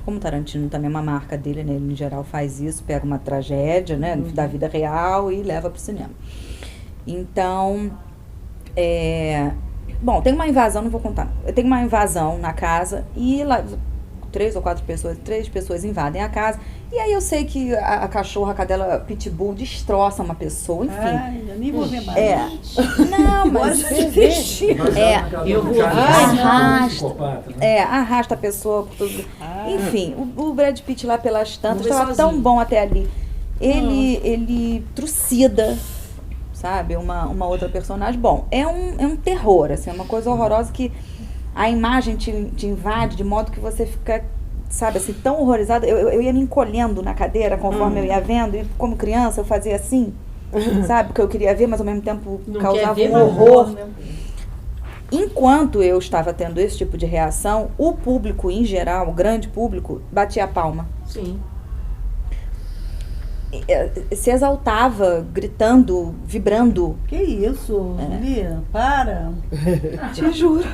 como Tarantino também é uma marca dele, né, ele em geral faz isso, pega uma tragédia, né, da vida real e leva para o cinema. Então, bom, tem uma invasão, não vou contar, tem uma invasão na casa e lá 3 ou 4 pessoas, 3 pessoas invadem a casa. E aí eu sei que a cachorra, a cadela pitbull, destroça uma pessoa, enfim. Ai, eu nem vou ver mais. Não, mas Eu vou arrasta a pessoa por tudo. Enfim, o Brad Pitt lá pelas tantas estava tão bom até ali. Ele trucida, sabe, uma outra personagem. Bom, é um terror, assim, é uma coisa horrorosa que a imagem te invade de modo que você fica, sabe, assim, tão horrorizada. Eu ia me encolhendo na cadeira conforme eu ia vendo, e como criança eu fazia assim, sabe, porque eu queria ver, mas ao mesmo tempo causava um horror. Enquanto eu estava tendo esse tipo de reação, o público em geral, o grande público, batia a palma. Sim. Se exaltava, gritando, vibrando. Que isso, Lia? Para. Te juro.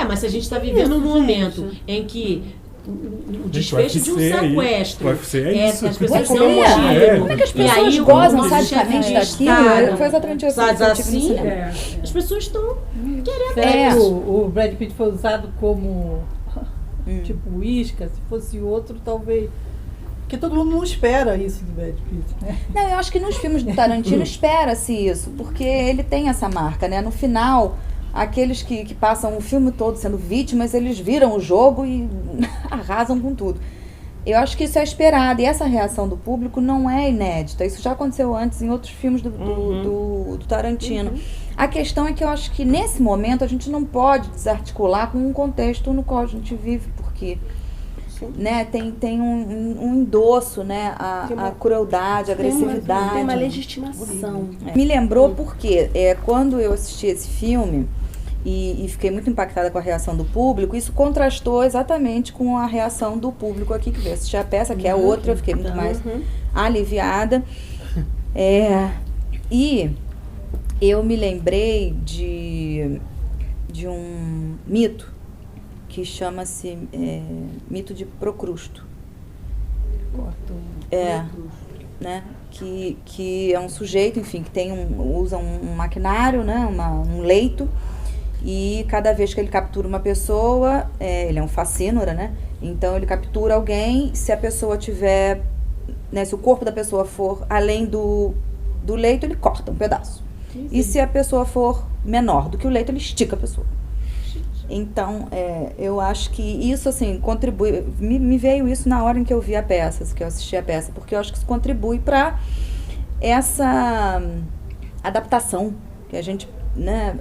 Mas se a gente está vivendo um momento em que o desfecho de um sequestro. O UFC é isso. As pessoas Como é que as pessoas gozam sadicamente daquilo? Foi exatamente isso que eu tive no cinema. As pessoas estão querendo. O Brad Pitt foi usado como tipo isca, se fosse outro, talvez. Porque todo mundo não espera isso do Brad Pitt, né? Não, eu acho que nos filmes do Tarantino espera-se isso, porque ele tem essa marca, né? No final, aqueles que passam o filme todo sendo vítimas, eles viram o jogo e arrasam com tudo. Eu acho que isso é esperado, e essa reação do público não é inédita. Isso já aconteceu antes em outros filmes do Tarantino. A questão é que eu acho que nesse momento a gente não pode desarticular com um contexto no qual a gente vive, porque... Né, tem um endosso, né, a crueldade, a agressividade. Tem uma legitimação. Me lembrou porque quando eu assisti esse filme e fiquei muito impactada com a reação do público, isso contrastou exatamente com a reação do público aqui que veio assistir a peça, que é outra, eu fiquei muito mais aliviada. E eu me lembrei de um mito que chama-se mito de Procrusto. Né? Que é um sujeito, enfim, que usa um maquinário, né? Um leito, e cada vez que ele captura uma pessoa, ele é um facínora, né? Então ele captura alguém, se a pessoa tiver, né, se o corpo da pessoa for além do leito, ele corta um pedaço. Sim. E se a pessoa for menor do que o leito, ele estica a pessoa. Então, eu acho que isso, assim, contribui... Me veio isso na hora em que eu vi a peça, que eu assisti a peça, porque eu acho que isso contribui para essa adaptação que a gente, né...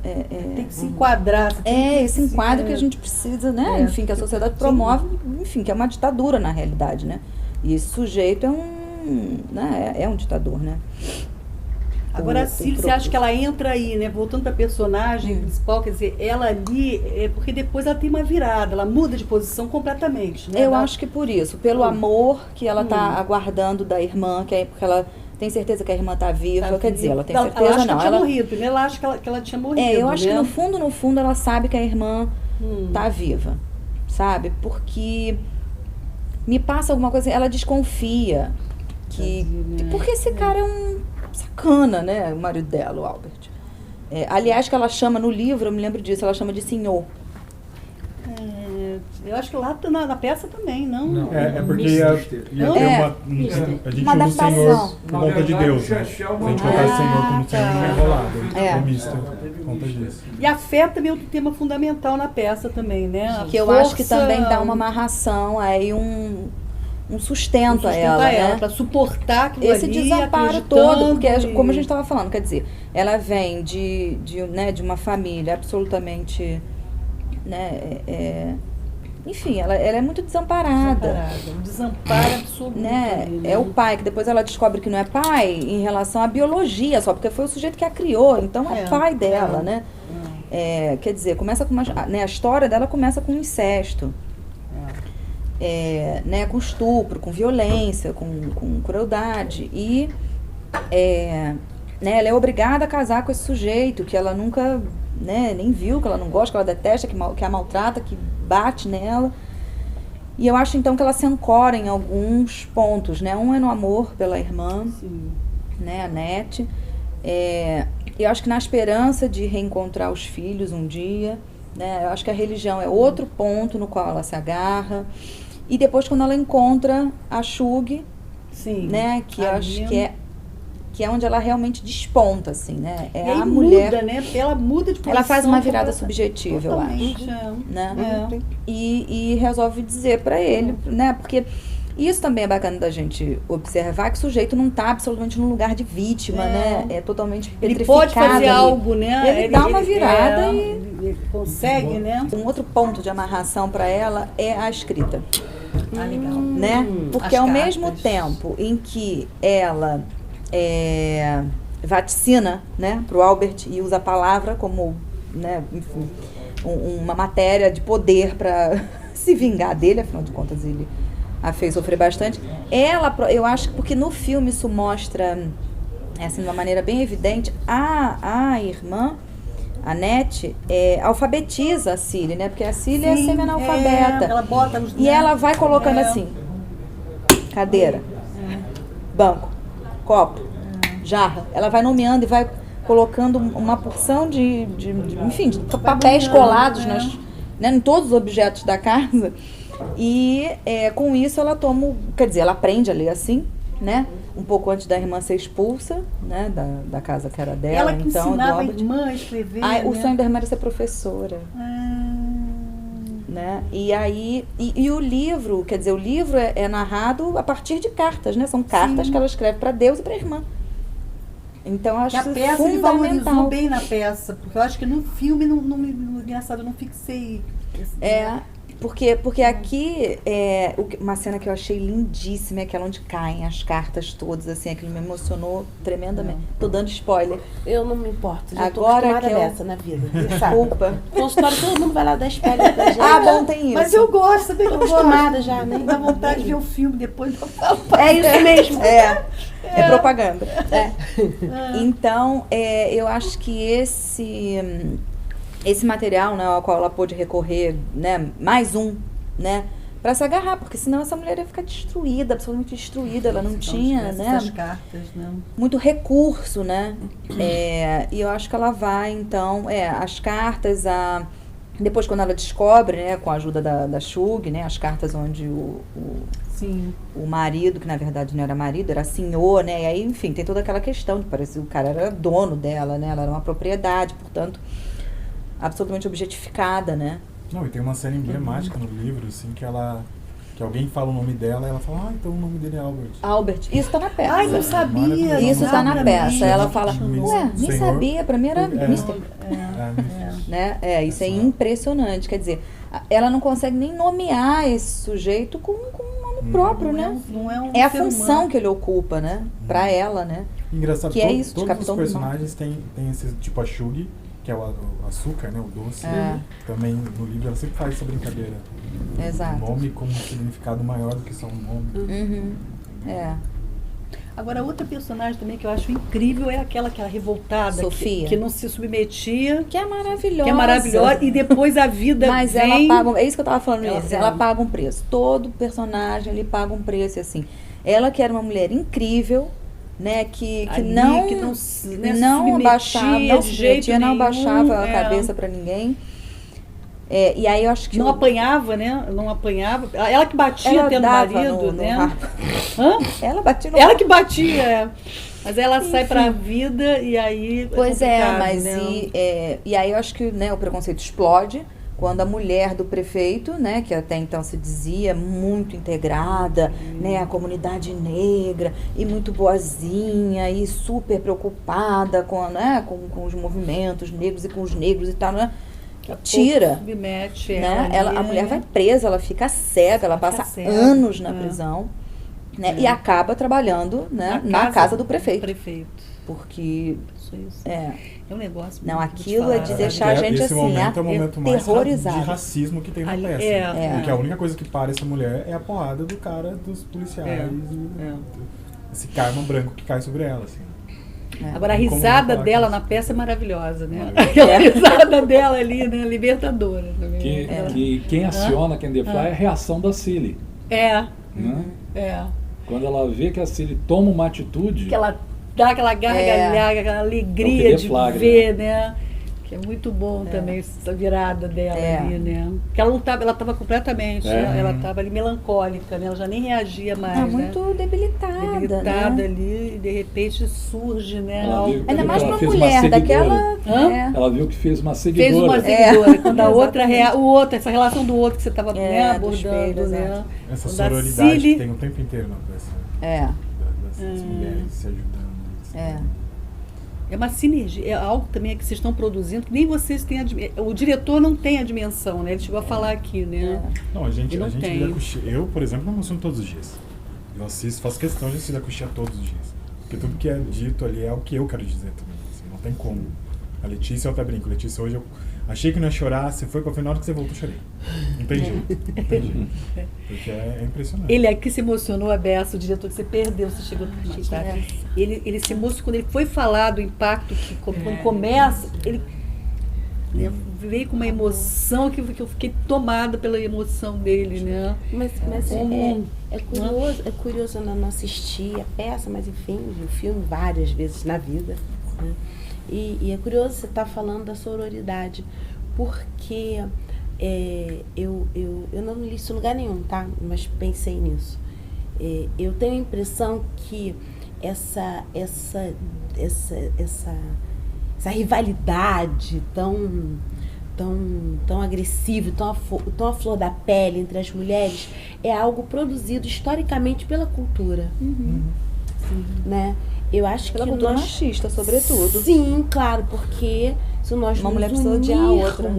tem que se enquadrar. Esse enquadro que a gente precisa, né? Enfim, que a sociedade promove, enfim, que é uma ditadura na realidade, né? E esse sujeito é um ditador, né? Agora, Cília, você acha que ela entra aí, né? Voltando para a personagem principal, quer dizer, ela ali, porque depois ela tem uma virada, ela muda de posição completamente, né? Eu acho que por isso, pelo amor que ela está aguardando da irmã, porque ela tem certeza que a irmã está viva, quer dizer, ela tem certeza ela acha que ela tinha morrido, primeiro ela acha que ela tinha morrido, eu acho que no fundo ela sabe que a irmã está viva, sabe? Porque me passa alguma coisa, ela desconfia que... Tadinho, né? Porque esse cara é um sacana, né? O marido dela, o Albert. Aliás, que ela chama no livro, eu me lembro disso, ela chama de senhor. Eu acho que lá na peça também, não? Não. Porque ia ter a gente uma usa o adaptação. Senhor por conta de Deus, né? Se a gente colocar o Senhor como Senhor, não é rolado. É. O misto, por conta disso. E a fé também é outro tema fundamental na peça também, né? A Que eu acho que também dá uma amarração, aí um sustento a ela, né? Para suportar aquilo Esse ali, desamparo acreditando todo, porque e- como a gente estava falando, quer dizer, ela vem de uma família absolutamente, né, enfim, ela é muito desamparada. Um desamparo absoluto. Né? ali, né? É o pai, que depois ela descobre que não é pai em relação à biologia, só porque foi o sujeito que a criou, então é pai dela, né? Quer dizer, começa com a história dela começa com incesto. Né, com estupro, com violência, com crueldade. E né, ela é obrigada a casar com esse sujeito que ela nunca, né, nem viu, que ela não gosta, que ela detesta, que a maltrata, que bate nela. E eu acho então que ela se ancora em alguns pontos, né? Um é no amor pela irmã, né, a Nete. Eu acho que na esperança de reencontrar os filhos um dia, né? Eu acho que a religião é outro ponto no qual ela se agarra. E depois quando ela encontra a Shug, né, que eu acho que é onde ela realmente desponta, assim, né? E É aí a mulher. muda, né? Ela muda de posição. Ela faz uma virada completa- subjetiva, eu Totalmente, acho. Né? E resolve dizer pra ele, né? Porque isso também é bacana da gente observar, que o sujeito não tá absolutamente num lugar de vítima, né? É totalmente Ele petrificado. pode fazer ali. algo, né? Ele dá uma virada ele consegue, né? Um outro ponto de amarração para ela é a escrita, Legal. né? Porque As ao cartas. mesmo tempo em que ela vaticina, né, pro Albert e usa a palavra como, né, enfim, uma matéria de poder para se vingar dele, afinal de contas ele a fez sofrer bastante. Eu acho que porque no filme isso mostra, assim, de uma maneira bem evidente, a irmã, a Nete, alfabetiza a Cilly, né? Porque a Cilly é semi-analfabeta. Ela bota nos E ela vai colocando assim, cadeira, banco, copo, jarra. Ela vai nomeando e vai colocando uma porção de papéis colados né, em todos os objetos da casa. E com isso ela ela aprende a ler assim, né? Um pouco antes da irmã ser expulsa, né? Da casa que era dela. Ela que então, ensinava do a Albert. irmã a escrever, O né? sonho da irmã era ser professora. Né? E aí, e o livro, quer dizer, o livro é narrado a partir de cartas, né? São cartas que ela escreve para Deus e para a irmã. Então, eu acho Que a peça ele fundamental. valorizou bem na peça, porque eu acho que no filme, engraçado, eu não fixei. Porque aqui, uma cena que eu achei lindíssima é aquela onde caem as cartas todas, assim, aquilo me emocionou tremendamente. Tô dando spoiler. Eu não me importo, já tô Agora acostumada que eu- dessa na vida. você sabe. Desculpa. Consultório, todo mundo vai lá dar spoiler pra gente. Bom, tem isso. Mas eu gosto, também Tô eu gosto. acostumada já, né? Dá vontade de ver o filme depois. É isso mesmo. É propaganda. Então, eu acho que esse material, né, ao qual ela pôde recorrer, né, mais né, para se agarrar, porque senão essa mulher ia ficar destruída, absolutamente destruída. Ela não tinha, né, Essas cartas, né? muito recurso, né? E eu acho que ela vai, então, as cartas, depois quando ela descobre, né, com a ajuda da Shug, né, as cartas onde o marido, que na verdade não era marido, era senhor, né? E aí, enfim, tem toda aquela questão de parecer o cara era dono dela, né? Ela era uma propriedade, portanto, absolutamente objetificada, né? Não, e tem uma cena emblemática no livro, assim, que alguém fala o nome dela e ela fala, então o nome dele é Albert. Albert, isso tá na peça. Ai, não sabia. Isso tá na peça. Ela fala, Senhor, nem sabia, pra mim era Mr. Mister. Né? Isso é impressionante. Quer dizer, ela não consegue nem nomear esse sujeito com um nome próprio, né? Não é um É a ser função humano. que ele ocupa, né? Pra ela, né? Engraçado, Que é isso, de todos os Capitão do Mar. personagens têm esse, tipo a Shug, que é o açúcar, né? O doce. Também no livro ela sempre faz essa brincadeira. Exato. O nome como um significado maior do que só um nome. Agora, outra personagem também que eu acho incrível é aquela que é revoltada, Sofia. que não se submetia. Que é maravilhosa. Que é maravilhosa. E depois a vida Mas vem... ela paga... É isso que eu tava falando, ela é. paga um preço. Todo personagem, ele paga um preço, assim. Ela que era uma mulher incrível, né? Que não abaixava, não se submetia, não abaixava a cabeça pra ninguém. E aí eu acho que... Não apanhava, né? Não apanhava. Ela que batia até no marido, né? Hã? Ela batia no Ela que batia, Mas ela sai pra vida e aí... Pois mas né? E aí eu acho que, né, o preconceito explode quando a mulher do prefeito, né, que até então se dizia muito integrada, né, a comunidade negra, e muito boazinha, e super preocupada com, né, com os movimentos negros e com os negros e tal, né? Tira, submete, né? A mulher vai presa, ela fica cega, ela passa anos na prisão, né? E acaba trabalhando, né, na casa do prefeito. Porque é um negócio. Não, aquilo é de deixar a gente esse assim, momento é o momento mais aterrorizado. de racismo que tem na peça. Porque a única coisa que para essa mulher é a porrada do cara dos policiais. Esse karma branco que cai sobre ela, assim. Agora, a risada dela na peça é maravilhosa, né? Aquela risada dela ali, né? Libertadora. Que quem aciona Can They Fly é a reação da Cilly. Né? Quando ela vê que a Cilly toma uma atitude... Que ela dá aquela gargalhada, aquela alegria de ver, né? Que é muito bom também essa virada dela ali, né? Porque ela não tava, ela estava completamente, ela estava ali melancólica, né? Ela já nem reagia mais, muito debilitada, ali, e de repente surge, né? Ainda mais uma mulher daquela... Ela viu que fez uma seguidora. Fez uma seguidora. Quando a outra, essa relação do outro que você estava abordando, espelho, né? Essa sororidade que tem o tempo inteiro na peça. Das mulheres se ajudando. É uma sinergia, é algo também que vocês estão produzindo, que nem vocês têm o diretor não tem a dimensão, né? Ele chegou a falar aqui, né? Não, a gente lida com coxinha. Eu, por exemplo, não consumo todos os dias. Eu assisto, faço questão de assistir a coxinha todos os dias. Porque tudo que é dito ali é o que eu quero dizer também. Assim, não tem como. A Letícia, eu até brinco. Letícia, hoje eu achei que não ia chorar, você foi pra final, na hora que você voltou, eu chorei. Não tem jeito. Porque é impressionante. Ele aqui se emocionou, a Bessa, o diretor, que você perdeu, você chegou a ele se emocionou quando ele foi falar do impacto que quando começa, ele veio com uma emoção que eu fiquei tomada pela emoção dele, né? Mas é curioso, eu não assisti a peça, mas enfim, vi o filme várias vezes na vida, né? E é curioso você estar falando da sororidade, porque eu não li isso em lugar nenhum, tá? Mas pensei nisso. Eu tenho a impressão que essa rivalidade tão agressiva, tão à flor da pele entre as mulheres é algo produzido historicamente pela cultura, né? Eu acho pela que cultura machista, sobretudo. Sim, claro, porque se nós uma nos mulher precisa odiar a outra.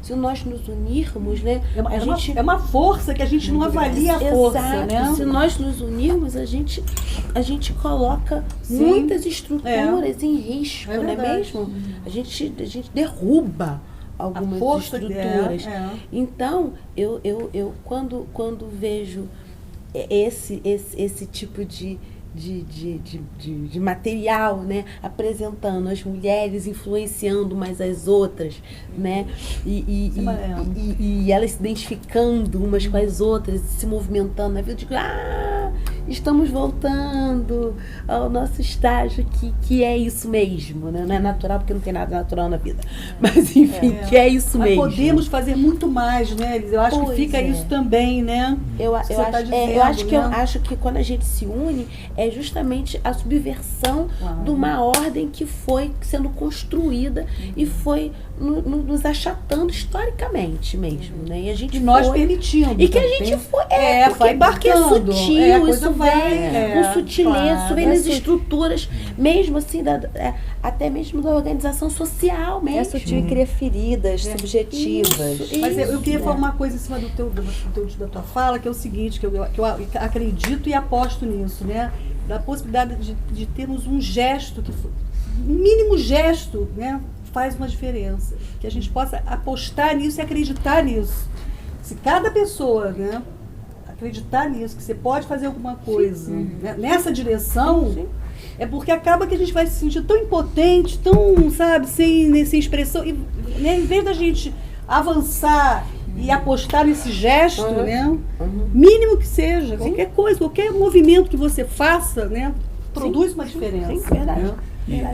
Se nós nos unirmos, né? É uma força que a gente não avalia a força, né? Se nós nos unirmos, a gente coloca muitas estruturas em risco, não é mesmo? A gente derruba algumas estruturas. Então, eu quando vejo esse tipo de material, né, apresentando as mulheres influenciando umas as outras, né, e elas se identificando umas com as outras, se movimentando na vida, eu digo, estamos voltando ao nosso estágio que é isso mesmo, né? Não é natural porque não tem nada natural na vida, mas enfim, que é isso mesmo. Mas podemos fazer muito mais, né? Eu acho que fica isso também, né? Eu acho que quando a gente se une é justamente a subversão de uma ordem que foi sendo construída e foi nos achatando historicamente mesmo, né? E a gente nós permitindo. E que a gente foi porque é sutil, isso vem com sutileza, isso vem nas estruturas, mesmo assim, até mesmo da organização social mesmo. É sutil e cria feridas subjetivas. Isso. Mas eu queria falar uma coisa em cima da tua fala, que é o seguinte, que eu acredito e aposto nisso, né? Da possibilidade de termos um gesto, um mínimo gesto, né? Faz uma diferença. Que a gente possa apostar nisso e acreditar nisso. Se cada pessoa, né? acreditar nisso, que você pode fazer alguma coisa né, nessa direção, é porque acaba que a gente vai se sentir tão impotente, tão, sabe, sem expressão. E, né, em vez da gente avançar e apostar nesse gesto, né, mínimo que seja, qualquer coisa, qualquer movimento que você faça, né, produz uma diferença. Sim, verdade. Né?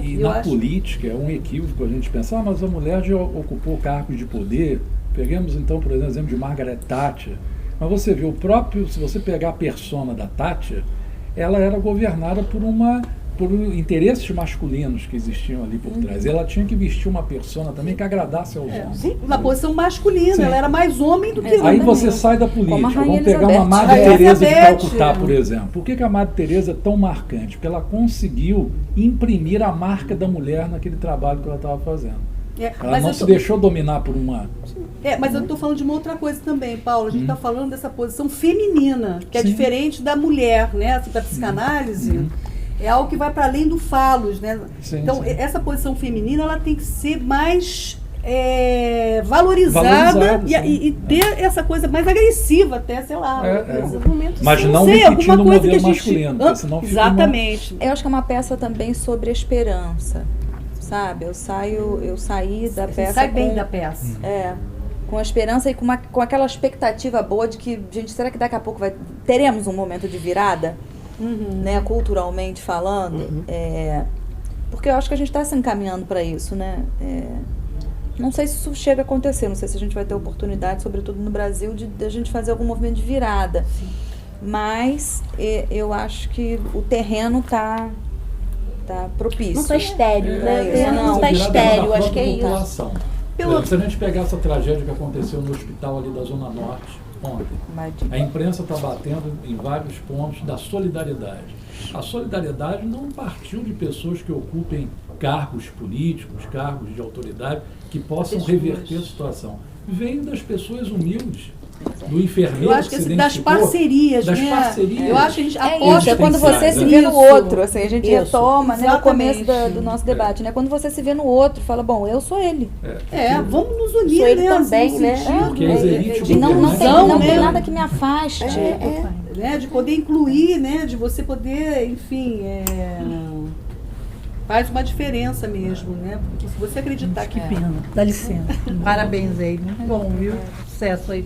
E na política é um equívoco a gente pensar, mas a mulher já ocupou cargos de poder. Peguemos então, por exemplo, de Margaret Thatcher. Mas você vê se você pegar a persona da Thatcher, ela era governada por interesses masculinos que existiam ali por trás. Ela tinha que vestir uma persona também que agradasse aos homens. Sim, na posição masculina, ela era mais homem do que homem. Aí você sai da política. Vamos pegar uma Madre Teresa de Calcutá, por exemplo. Por que a Madre Teresa é tão marcante? Porque ela conseguiu imprimir a marca da mulher naquele trabalho que ela estava fazendo. Ela não se deixou dominar por uma... mas eu estou falando de uma outra coisa também, Paulo. A gente está falando dessa posição feminina, que é diferente da mulher, né? Assim, da psicanálise. É algo que vai para além do falos, né? Então, essa posição feminina, ela tem que ser mais valorizada e ter essa coisa mais agressiva até, sei lá. Mas não repetindo o modelo masculino. Senão exatamente. Eu acho que é uma peça também sobre esperança, sabe? Eu saí da peça... Sai bem da peça. Com a esperança e com aquela expectativa boa de que, gente, será que daqui a pouco teremos um momento de virada? Né, culturalmente falando, porque eu acho que a gente está se encaminhando para isso, né? Não sei se isso chega a acontecer, não sei se a gente vai ter oportunidade, sobretudo no Brasil, de a gente fazer algum movimento de virada. Mas eu acho que o terreno tá propício. Não está estéreo, né? Não está estéreo, acho que é isso. Se a gente pegar essa tragédia que aconteceu no hospital ali da Zona Norte, ontem. A imprensa está batendo em vários pontos da solidariedade. A solidariedade não partiu de pessoas que ocupem cargos políticos, cargos de autoridade, que possam reverter a situação. Vem das pessoas humildes, do enfermeiro. Eu acho que das parcerias, Eu acho que a gente aposta quando você se vê no outro, assim, a gente retoma, né, no começo do nosso debate, né? Quando você se vê no outro, fala, bom, eu sou ele. Vamos nos unir, ele também, né? Porque as elites não tem nada que me afaste. Né, de poder incluir, né, de você poder, enfim, faz uma diferença mesmo, né? Porque se você acreditar que pena. Dá licença. Parabéns aí, muito bom, viu? Sucesso aí.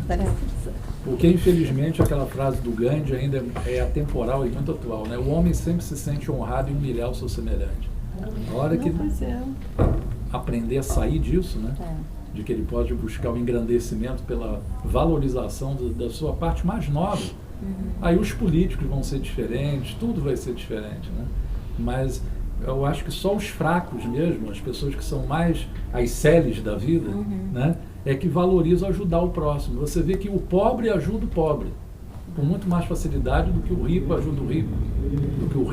Dá licença. Porque, infelizmente, aquela frase do Gandhi ainda é atemporal e muito atual, né? O homem sempre se sente honrado em humilhar o seu semelhante. A hora que aprender a sair disso, né? De que ele pode buscar o engrandecimento pela valorização da sua parte mais nobre. Aí os políticos vão ser diferentes, tudo vai ser diferente, né? Mas eu acho que só os fracos mesmo, as pessoas que são mais as celes da vida, né, é que valorizam ajudar o próximo. Você vê que o pobre ajuda o pobre com muito mais facilidade do que o rico ajuda o rico, do que o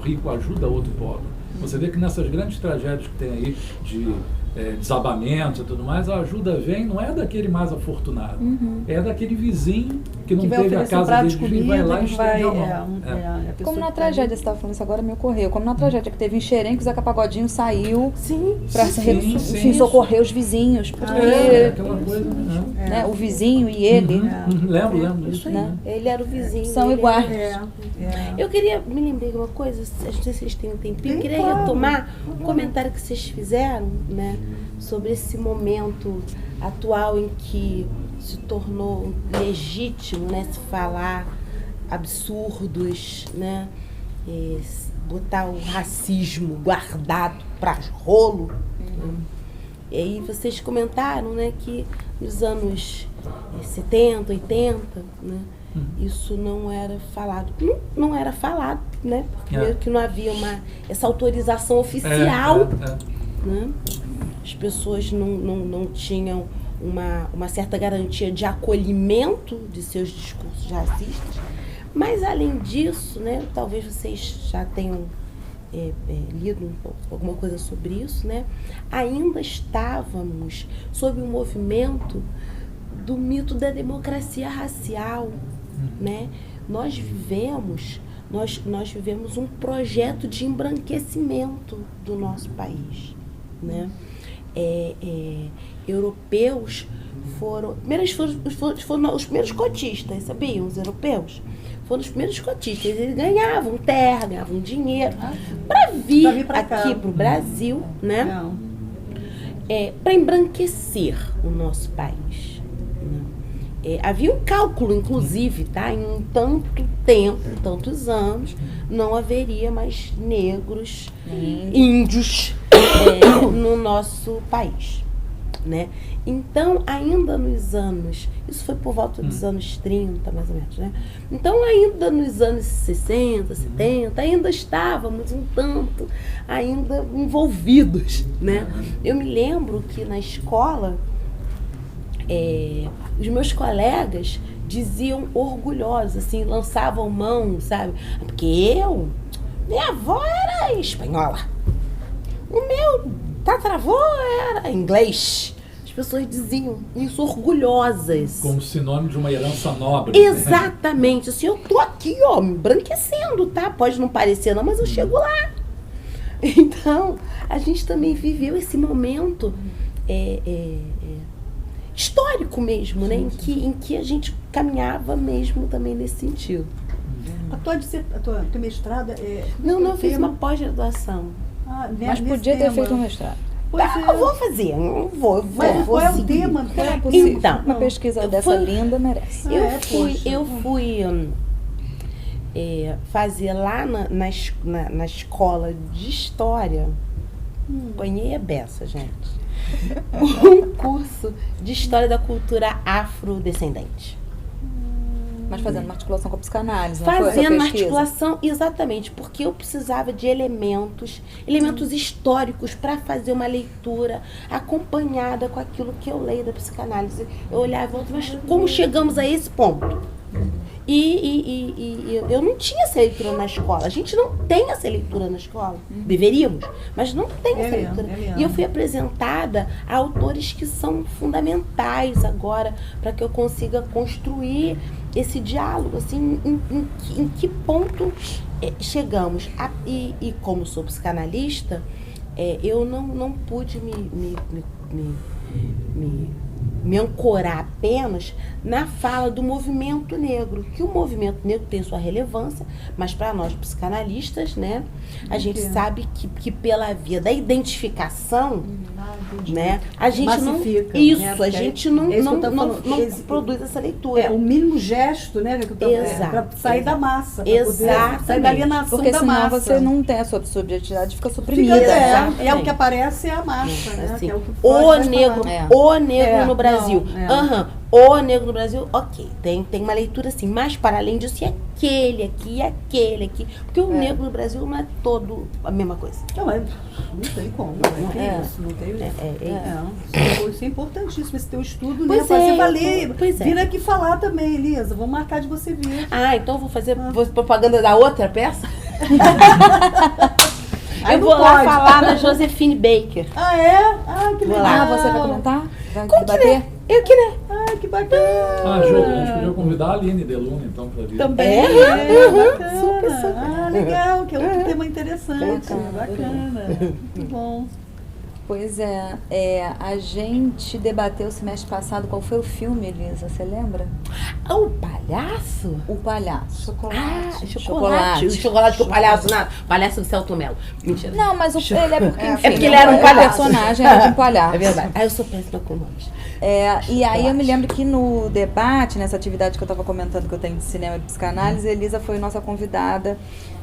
rico ajuda outro pobre. Você vê que nessas grandes tragédias que tem aí de desabamentos e tudo mais, a ajuda vem, não é daquele mais afortunado, é daquele vizinho que não teve a casa dele e vai lá e estende a mão. Como na tragédia, você estava falando isso agora, me ocorreu, como na tragédia que teve em Xerém, que o Zeca Pagodinho saiu para socorrer os vizinhos, porque aquela coisa, né, o vizinho e ele. Lembro isso aí, né? Ele era o vizinho. São iguais. Eu queria, me lembrei de uma coisa, não sei se vocês têm um tempinho, eu queria retomar um comentário que vocês fizeram, né, sobre esse momento atual em que se tornou legítimo, né, se falar absurdos, né, botar o racismo guardado para rolo. E aí vocês comentaram, né, que nos anos 70, 80, né, isso não era falado. Não era falado, né, porque que não havia essa autorização oficial, né? As pessoas não tinham uma certa garantia de acolhimento de seus discursos racistas. Mas, além disso, né, talvez vocês já tenham lido alguma coisa sobre isso, né? Ainda estávamos sob o movimento do mito da democracia racial, né? Nós vivemos um projeto de embranquecimento do nosso país, né? europeus foram os primeiros cotistas, sabiam? Os europeus foram os primeiros cotistas. Eles ganhavam terra, ganhavam dinheiro para vir aqui para o Brasil, né? Para embranquecer o nosso país. Havia um cálculo, inclusive, tá? Em tanto tempo, tantos anos, não haveria mais negros, índios no nosso país, né? Então, ainda nos anos, isso foi por volta dos anos 30, mais ou menos, né? Então, ainda nos anos 60, 70, ainda estávamos um tanto ainda envolvidos, né? Eu me lembro que na escola, os meus colegas diziam orgulhosos, assim, lançavam mão, sabe? Porque minha avó era espanhola, o meu tataravô era inglês. As pessoas diziam isso orgulhosas. Como sinônimo de uma herança nobre. Exatamente. Assim, eu tô aqui, ó, me embranquecendo, tá? Pode não parecer não, mas eu chego lá. Então, a gente também viveu esse momento histórico mesmo, né? Em que a gente caminhava mesmo também nesse sentido. A tua mestrado é... Não, eu fiz uma pós-graduação. Mas podia ter feito um mestrado. Eu vou fazer, eu vou qual é o seguir. tema? É possível. Então, uma pesquisa dessa linda merece. Eu fui fazer lá na escola de história, apanhei a beça, gente, um curso de história da cultura afrodescendente. Mas fazendo uma articulação com a psicanálise, não Fazendo foi uma articulação, exatamente, porque eu precisava de elementos históricos para fazer uma leitura acompanhada com aquilo que eu leio da psicanálise. Eu olhava, mas como chegamos a esse ponto? E eu não tinha essa leitura na escola. A gente não tem essa leitura na escola. Deveríamos, mas não tem essa leitura. E eu fui apresentada a autores que são fundamentais agora para que eu consiga construir esse diálogo, assim, em que ponto chegamos. E como sou psicanalista, eu não pude me ancorar apenas na fala do movimento negro, que o movimento negro tem sua relevância, mas para nós psicanalistas, né, a gente sabe que pela via da identificação, né, a gente massifica, a gente não produz essa leitura. O mínimo gesto, né, para sair da massa, sair da alienação porque da senão massa. Você não tem a sua subjetividade, fica suprimida. O que aparece é a massa, né? Assim, Que é o que o negro no Brasil. O negro no Brasil, ok, tem uma leitura assim, mas para além disso, e aquele aqui, porque o negro no Brasil não é todo a mesma coisa. Não tem como, não tem isso. Isso é importantíssimo, esse teu estudo, né? Você vai ler, vir aqui falar também, Elisa, vamos marcar de você vir. Então vou fazer propaganda da outra peça? Aí eu vou lá falar na Josephine Baker. Que legal. Você vai comentar? Vai Como debater? Eu que né? Que bacana. Ju, a gente podia convidar a Aline Deluna, então, para vir. Também. Bacana. Super. Legal, que é outro tema interessante. Bacana. Muito bom. Pois a gente debateu semestre passado qual foi o filme, Elisa, você lembra? O Palhaço? O Palhaço. Chocolate. O chocolate com o palhaço, palhaço do Celto Melo. Mentira. Não, mas ele é porque, enfim, porque ele era um palhaço. O personagem era de um palhaço. É verdade. Eu sou péssima com nomes. E aí eu me lembro que no debate, nessa atividade que eu estava comentando que eu tenho de cinema e de psicanálise, a Elisa foi nossa convidada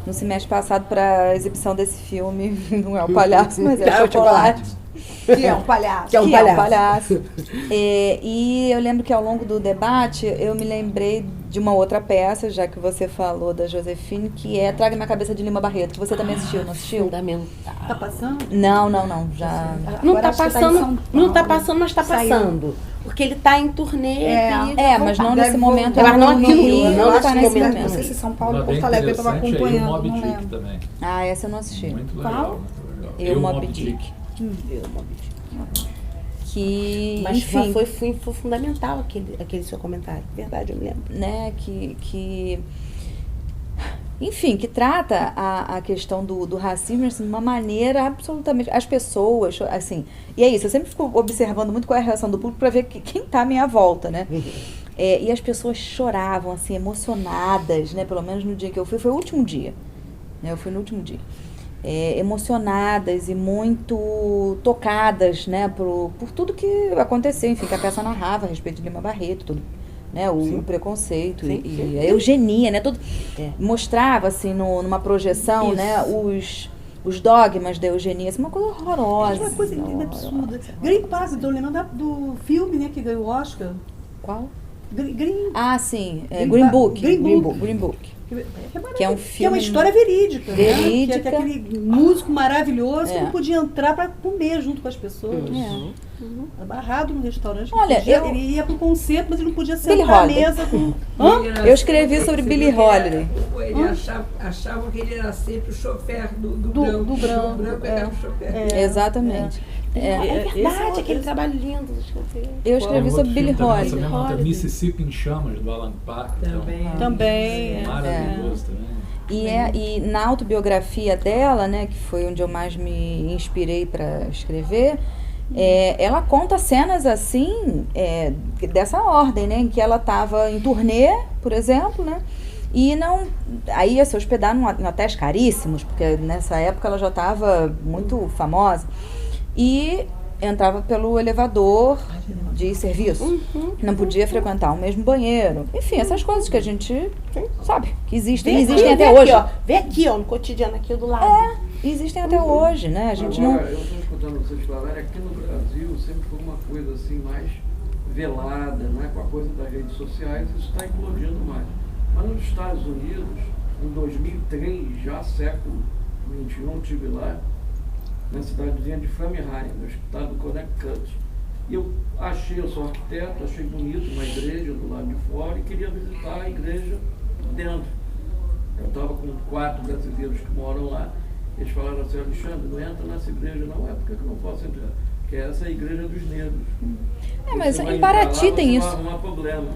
no semestre passado para a exibição desse filme. Não é o palhaço, mas é o chocolate. Que é um palhaço. Que é um palhaço. E eu lembro que ao longo do debate eu me lembrei de uma outra peça, já que você falou da Josephine, que é Traga Minha Cabeça de Lima Barreto, que você também assistiu, não assistiu? Fundamental. Tá passando? Não, já. Não tá passando, mas tá passando. Porque ele tá em turnê. Mas não nesse momento. Mas não aqui no Rio, não nesse tá nesse momento. momento. Não sei se São Paulo e Porto Alegre, eu tava acompanhando. O Moby Dick também. Essa eu não assisti. Muito legal. Eu, Moby Dick. Que, mas enfim, foi fundamental aquele seu comentário. Verdade, eu me lembro. Né, que enfim, que trata a questão do racismo assim, de uma maneira absolutamente... As pessoas, assim... E é isso, eu sempre fico observando muito qual é a reação do público para ver quem está à minha volta, né? E as pessoas choravam, assim, emocionadas, né? Pelo menos no dia que eu fui, foi o último dia. Né? Eu fui no último dia. Emocionadas e muito tocadas, né? Por tudo que aconteceu, enfim, que a peça narrava a respeito de Lima Barreto, tudo. Né, o preconceito e a eugenia, né, tudo mostrava assim numa projeção, isso, né, os dogmas da eugenia, assim, uma coisa horrorosa. Uma coisa absurda. Green Pass, estou lembrando do filme, né, que ganhou o Oscar. Qual? Green sim, Green Book. Que é um filme. Que é uma história verídica. Verídica. Né? Que é aquele músico maravilhoso que não podia entrar para comer junto com as pessoas. Barrado no restaurante. Olha, ele ia pro concerto, mas ele não podia sentar à mesa com... Eu escrevi sobre Billie Holiday. Ele achava que ele era sempre o chofer do branco era o chofer. Exatamente. É verdade, aquele trabalho lindo. Eu escrevi sobre Billie Holiday. Mississippi em Chamas, do Alan Park. Também. Maravilhoso também. E na autobiografia dela, né, que foi onde eu mais me inspirei para escrever, ela conta cenas assim, dessa ordem, né, em que ela estava em turnê, por exemplo, né, e aí ia se hospedar em hotéis caríssimos, porque nessa época ela já estava muito famosa, e entrava pelo elevador de serviço, não podia frequentar o mesmo banheiro, enfim, essas coisas que a gente sabe que existem até hoje. Vê aqui, no cotidiano aqui do lado. Existem até hoje, né? A gente Agora, eu estou escutando vocês falarem, aqui no Brasil sempre foi uma coisa assim mais velada, né? Com a coisa das redes sociais, isso está implodindo mais. Mas nos Estados Unidos, em 2003, já século XXI, eu estive lá, na cidadezinha de Framingham, no estado do Connecticut. E eu sou arquiteto, achei bonito uma igreja do lado de fora e queria visitar a igreja dentro. Eu estava com 4 brasileiros que moram lá. Eles falaram assim: Alexandre, não entra nessa igreja não. Por que eu não posso entrar? Porque essa é a igreja dos negros. Mas em Paraty tem isso. Não há problema.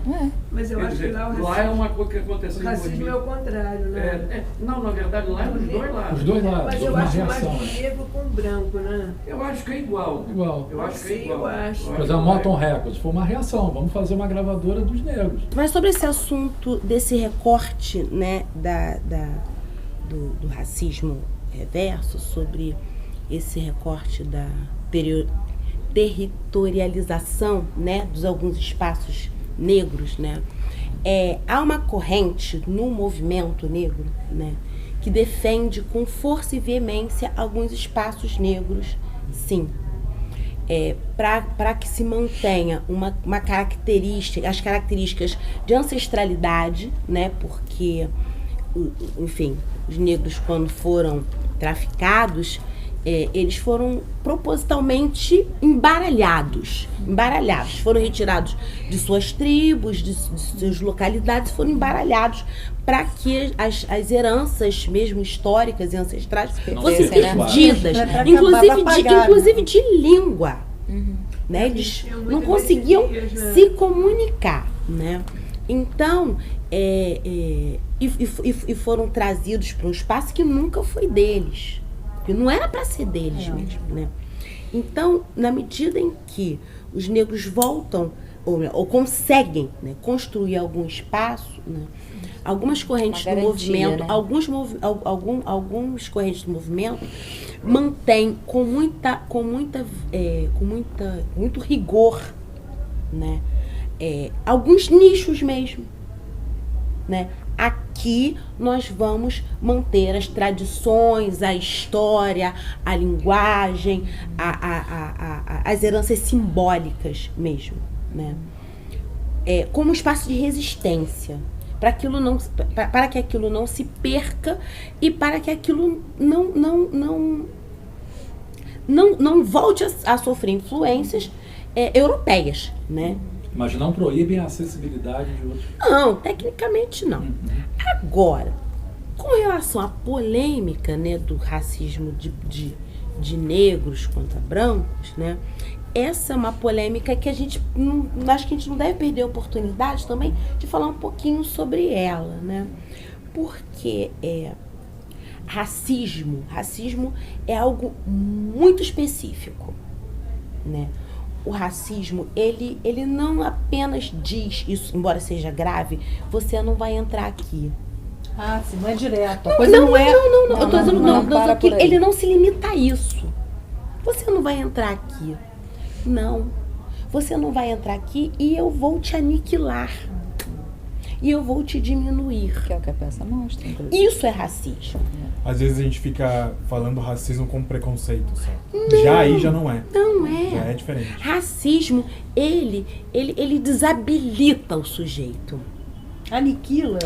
Mas eu acho que lá é uma coisa que aconteceu. O racismo é o contrário, né? Não, na verdade lá é os dois lados. Os dois lados. Mas eu acho mais do negro com o branco, né? Eu acho que é igual. Eu acho que é igual. Por exemplo, a Motown Records foi uma reação. Vamos fazer uma gravadora dos negros. Mas sobre esse assunto desse recorte, né, do racismo reverso, sobre esse recorte da territorialização, né, dos alguns espaços negros, né, há uma corrente no movimento negro, né, que defende com força e veemência alguns espaços negros, sim, para que se mantenha uma característica, as características de ancestralidade, né, porque, enfim, os negros, quando foram traficados, eles foram propositalmente embaralhados, foram retirados de suas tribos, de suas localidades, foram embaralhados para que as heranças mesmo históricas e ancestrais fossem perdidas, inclusive de língua, né? Eles não conseguiam se comunicar, né? Então, e foram trazidos para um espaço que nunca foi deles, que não era para ser deles mesmo, né? Então, na medida em que os negros voltam ou conseguem, né, construir algum espaço, né, algumas correntes do movimento, né? Algumas correntes do movimento mantêm com muito rigor, né, alguns nichos mesmo, né? Aqui nós vamos manter as tradições, a história, a linguagem, as heranças simbólicas mesmo, né? Como um espaço de resistência, para que aquilo não se perca e para que aquilo não volte a sofrer influências europeias, né? Mas não proíbem a acessibilidade de outros. Não, tecnicamente não. Agora, com relação à polêmica, né, do racismo de negros contra brancos, né, essa é uma polêmica que acho que a gente não deve perder a oportunidade também de falar um pouquinho sobre ela, né? Porque racismo é algo muito específico, né? O racismo, ele não apenas diz isso, embora seja grave, você não vai entrar aqui. Ah, sim, não é direto. Não, eu tô dizendo que ele não se limita a isso. Você não vai entrar aqui. Não. Você não vai entrar aqui e eu vou te aniquilar. E eu vou te diminuir. Que é o que a peça mostra, inclusive. Isso é racismo. Às vezes a gente fica falando racismo como preconceito só. Já aí já não é. Não é. Já é diferente. Racismo, ele desabilita o sujeito. Aniquila.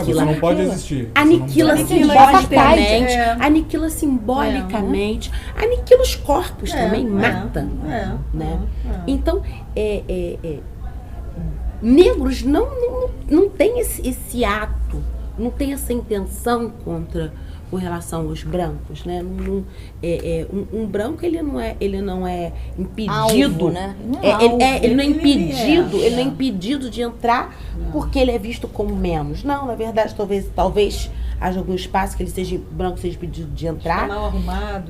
Você não pode existir. Aniquila simbolicamente. Aniquila simbolicamente. Aniquila os corpos também, mata. Né? Então, negros não tem esse ato, não tem essa intenção com relação aos brancos, né? Um branco ele não é impedido, alvo, né? Ele não é impedido de entrar porque ele é visto como menos. Não, na verdade, talvez haja algum espaço que ele seja branco, seja impedido de entrar. Mal arrumado.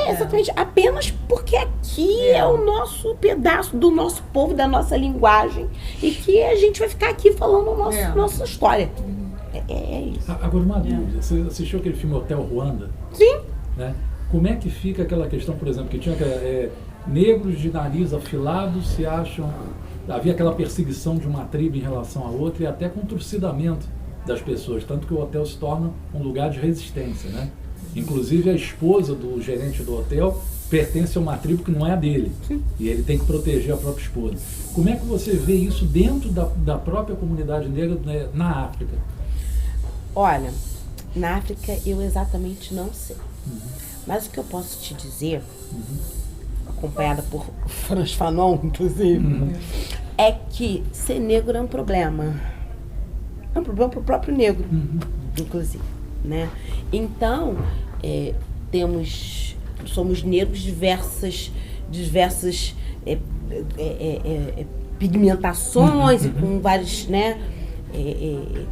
Exatamente. Apenas porque aqui é o nosso pedaço do nosso povo, da nossa linguagem, e que a gente vai ficar aqui falando nossa história. É isso. Agora, uma dúvida. Você assistiu aquele filme Hotel Ruanda? Sim. Né? Como é que fica aquela questão, por exemplo, que tinha negros de nariz afilado se acham... Havia aquela perseguição de uma tribo em relação à outra e até com trucidamento das pessoas, tanto que o hotel se torna um lugar de resistência, né? Inclusive a esposa do gerente do hotel pertence a uma tribo que não é a dele. Sim. E ele tem que proteger a própria esposa. Como é que você vê isso dentro da própria comunidade negra, né, na África? Olha, na África eu exatamente não sei. Mas o que eu posso te dizer, acompanhada por Frantz Fanon, inclusive, é que ser negro é um problema. É um problema para o próprio negro, inclusive, né? Então, somos negros diversas pigmentações e com várias, né,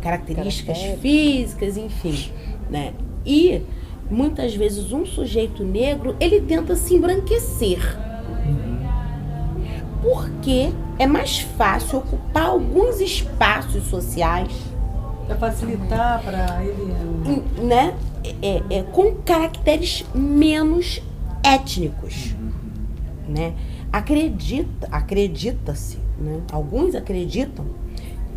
características físicas, enfim, né? E muitas vezes um sujeito negro, ele tenta se embranquecer. Porque é mais fácil ocupar alguns espaços sociais. Para facilitar para ele. Né? Com caracteres menos étnicos. Né? Acredita-se, né? Alguns acreditam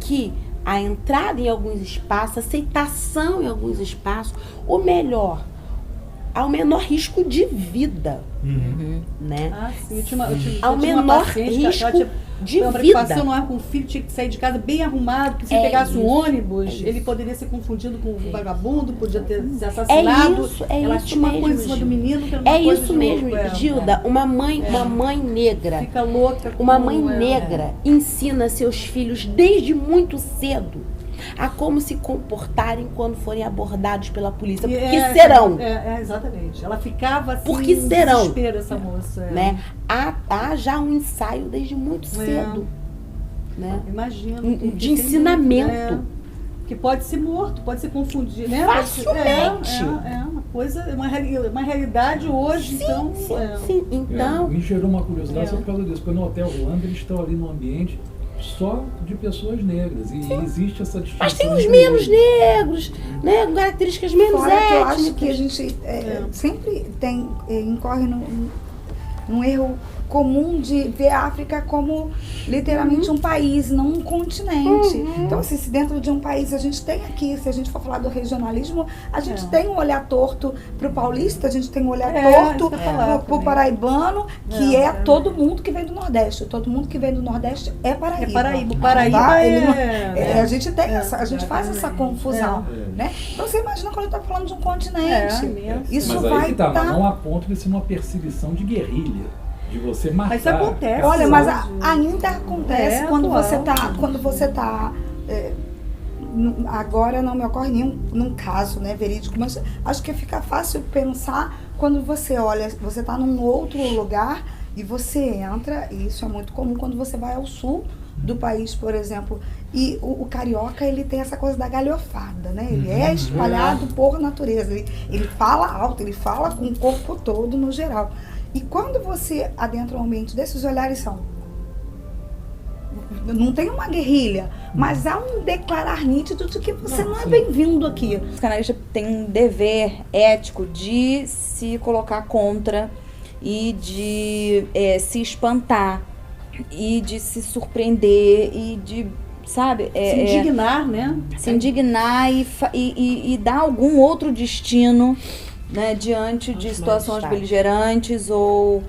que a entrada em alguns espaços, a aceitação em alguns espaços, ou melhor, ao menor risco de vida. Né? Sim. Eu tinha ao menor risco de vida. Não é com o filho, tinha que sair de casa bem arrumado, porque se pegasse um ônibus, ele poderia ser confundido com um vagabundo, podia ter se assassinado. Ela tinha uma coisa em cima do menino que era uma coisa isso mesmo, Gilda. Uma mãe negra. Fica louca. Uma mãe negra ensina seus filhos desde muito cedo a como se comportarem quando forem abordados pela polícia. Porque serão. Exatamente. Ela ficava assim, porque serão, desespero, essa moça. Né? Há já um ensaio desde muito cedo. Né? Imagino. De ensinamento. Que pode ser morto, pode ser confundido. Né? Facilmente. Uma coisa, uma realidade hoje, então. Sim. Então. Me gerou uma curiosidade só por causa disso. Porque no Hotel Ruanda eles estão ali no ambiente só de pessoas negras. E existe essa distinção. Mas tem os menos negros, né? Com características menos étnicas. Eu acho que a gente sempre incorre num erro comum de ver a África como literalmente um país, não um continente. Então, assim, se dentro de um país a gente tem aqui, se a gente for falar do regionalismo, a gente tem um olhar torto pro paulista, a gente tem um olhar torto pro paraibano, que é todo mundo que vem do Nordeste. Todo mundo que vem do Nordeste é Paraíba. A gente tem a gente faz essa confusão, né? Então você imagina quando está falando de um continente. Isso mas aí vai mas não a ponto de ser uma perseguição de guerrilha. De você matar. Mas acontece. Olha, mas ainda acontece quando você tá agora não me ocorre nenhum caso, né, verídico, mas acho que fica fácil pensar quando você olha, você tá num outro lugar e você entra, e isso é muito comum quando você vai ao sul do país, por exemplo. E o carioca, ele tem essa coisa da galhofada, né? Ele é espalhado por natureza. Ele fala alto, ele fala com o corpo todo, no geral. E quando você adentra um ambiente desses, os olhares são... Não tem uma guerrilha, mas há um declarar nítido de que você não é bem-vindo aqui. O psicanalista tem um dever ético de se colocar contra e de se espantar e de se surpreender e de, sabe... se indignar, né? Se indignar e dar algum outro destino, né, diante de situações beligerantes ou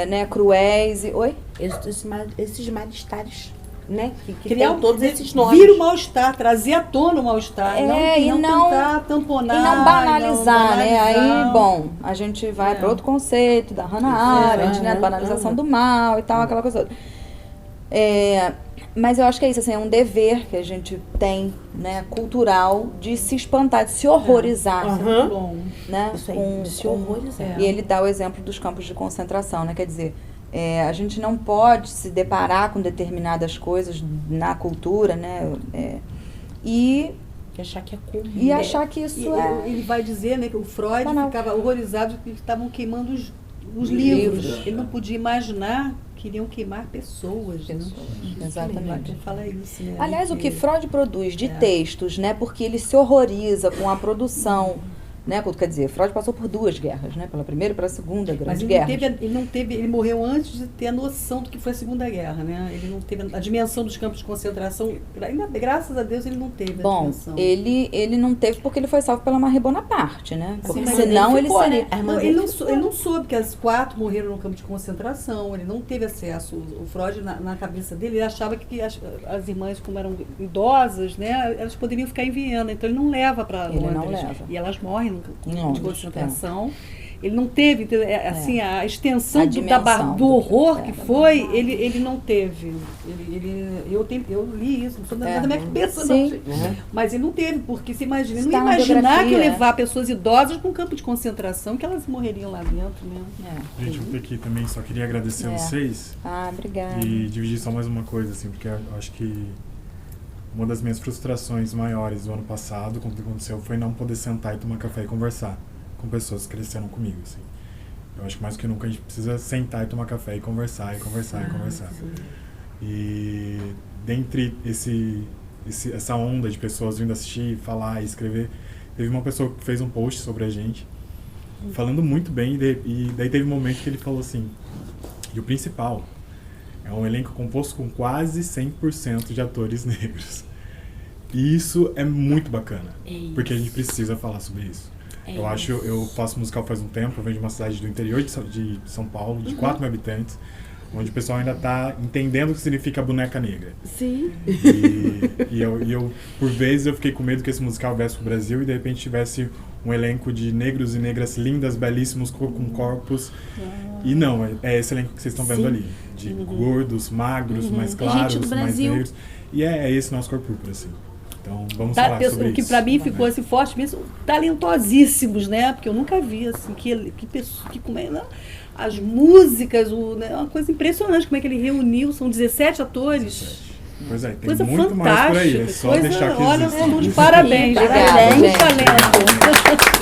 né, cruéis. Oi? Esses mal-estares, né? Que criar tem todos esses nomes. Vir o mal-estar, trazer à tona o mal-estar. Não tentar tamponar. E não banalizar, né? Aí, bom, a gente vai para outro conceito da Hannah Arendt, né? Banalização do mal e tal, aquela coisa toda. Mas eu acho que é isso, assim, é um dever que a gente tem, né, cultural, de se espantar, de se horrorizar. Né? Isso aí, de se horrorizar. E ele dá o exemplo dos campos de concentração, né? Quer dizer, a gente não pode se deparar com determinadas coisas na cultura, né? E achar que é comum. E achar que isso Ele vai dizer, né, que o Freud ficava horrorizado que estavam queimando os livros. Ele não podia imaginar que iriam queimar pessoas. Né? Exatamente. Fala isso, né? Aliás, o que Freud produz de textos, né? Porque ele se horroriza com a produção. Né? Quer dizer, Freud passou por 2 guerras, né? Pela primeira e pela segunda grande guerra. Ele morreu antes de ter a noção do que foi a Segunda Guerra, né? Ele não teve a dimensão dos campos de concentração. Ainda, graças a Deus, ele não teve a dimensão. Ele não teve porque ele foi salvo pela Marie Bonaparte, né? Porque senão ele seria... Ele não soube que as 4 morreram no campo de concentração. Ele não teve acesso. O Freud, na cabeça dele, ele achava que as irmãs, como eram idosas, né? Elas poderiam ficar em Viena. Então, ele não leva para Londres. Ele não leva. E elas morrem de concentração. Ele não teve, assim, a extensão do horror que foi, ele não teve. Eu li isso, não sou da minha cabeça, não. Mas ele não teve, porque se imagina, ele não ia imaginar que ia levar pessoas idosas para um campo de concentração, que elas morreriam lá dentro, né? Gente, eu tô aqui também, só queria agradecer vocês. Obrigada. E dividir só mais uma coisa, assim, porque eu acho que uma das minhas frustrações maiores do ano passado, quando aconteceu, foi não poder sentar e tomar café e conversar com pessoas que cresceram comigo, assim. Eu acho que mais do que nunca a gente precisa sentar e tomar café e conversar, e conversar, e conversar. Sim. E dentre essa onda de pessoas vindo assistir, falar e escrever, teve uma pessoa que fez um post sobre a gente, falando muito bem, e daí teve um momento que ele falou assim, e o principal, é um elenco composto com quase 100% de atores negros. E isso é muito bacana, porque a gente precisa falar sobre isso. Eu faço musical faz um tempo, eu venho de uma cidade do interior de São Paulo, de 4 mil habitantes, onde o pessoal ainda está entendendo o que significa boneca negra. Sim. E eu, por vezes, eu fiquei com medo que esse musical viesse pro Brasil e de repente tivesse um elenco de negros e negras lindas, belíssimos, com corpos. E não, é esse elenco que vocês estão vendo ali. De gordos, magros, mais claros, mais negros. E é esse nosso corpo púrpura, assim. Então, vamos falar sobre isso. O que pra mim ficou assim, forte mesmo, talentosíssimos, né? Porque eu nunca vi, assim, como é, as músicas, né? Uma coisa impressionante, como é que ele reuniu, são 17 atores. Pois é, tem coisa muito fantástica, mais por aí, é só deixar que olha, existe. de parabéns, Obrigada, muito talento.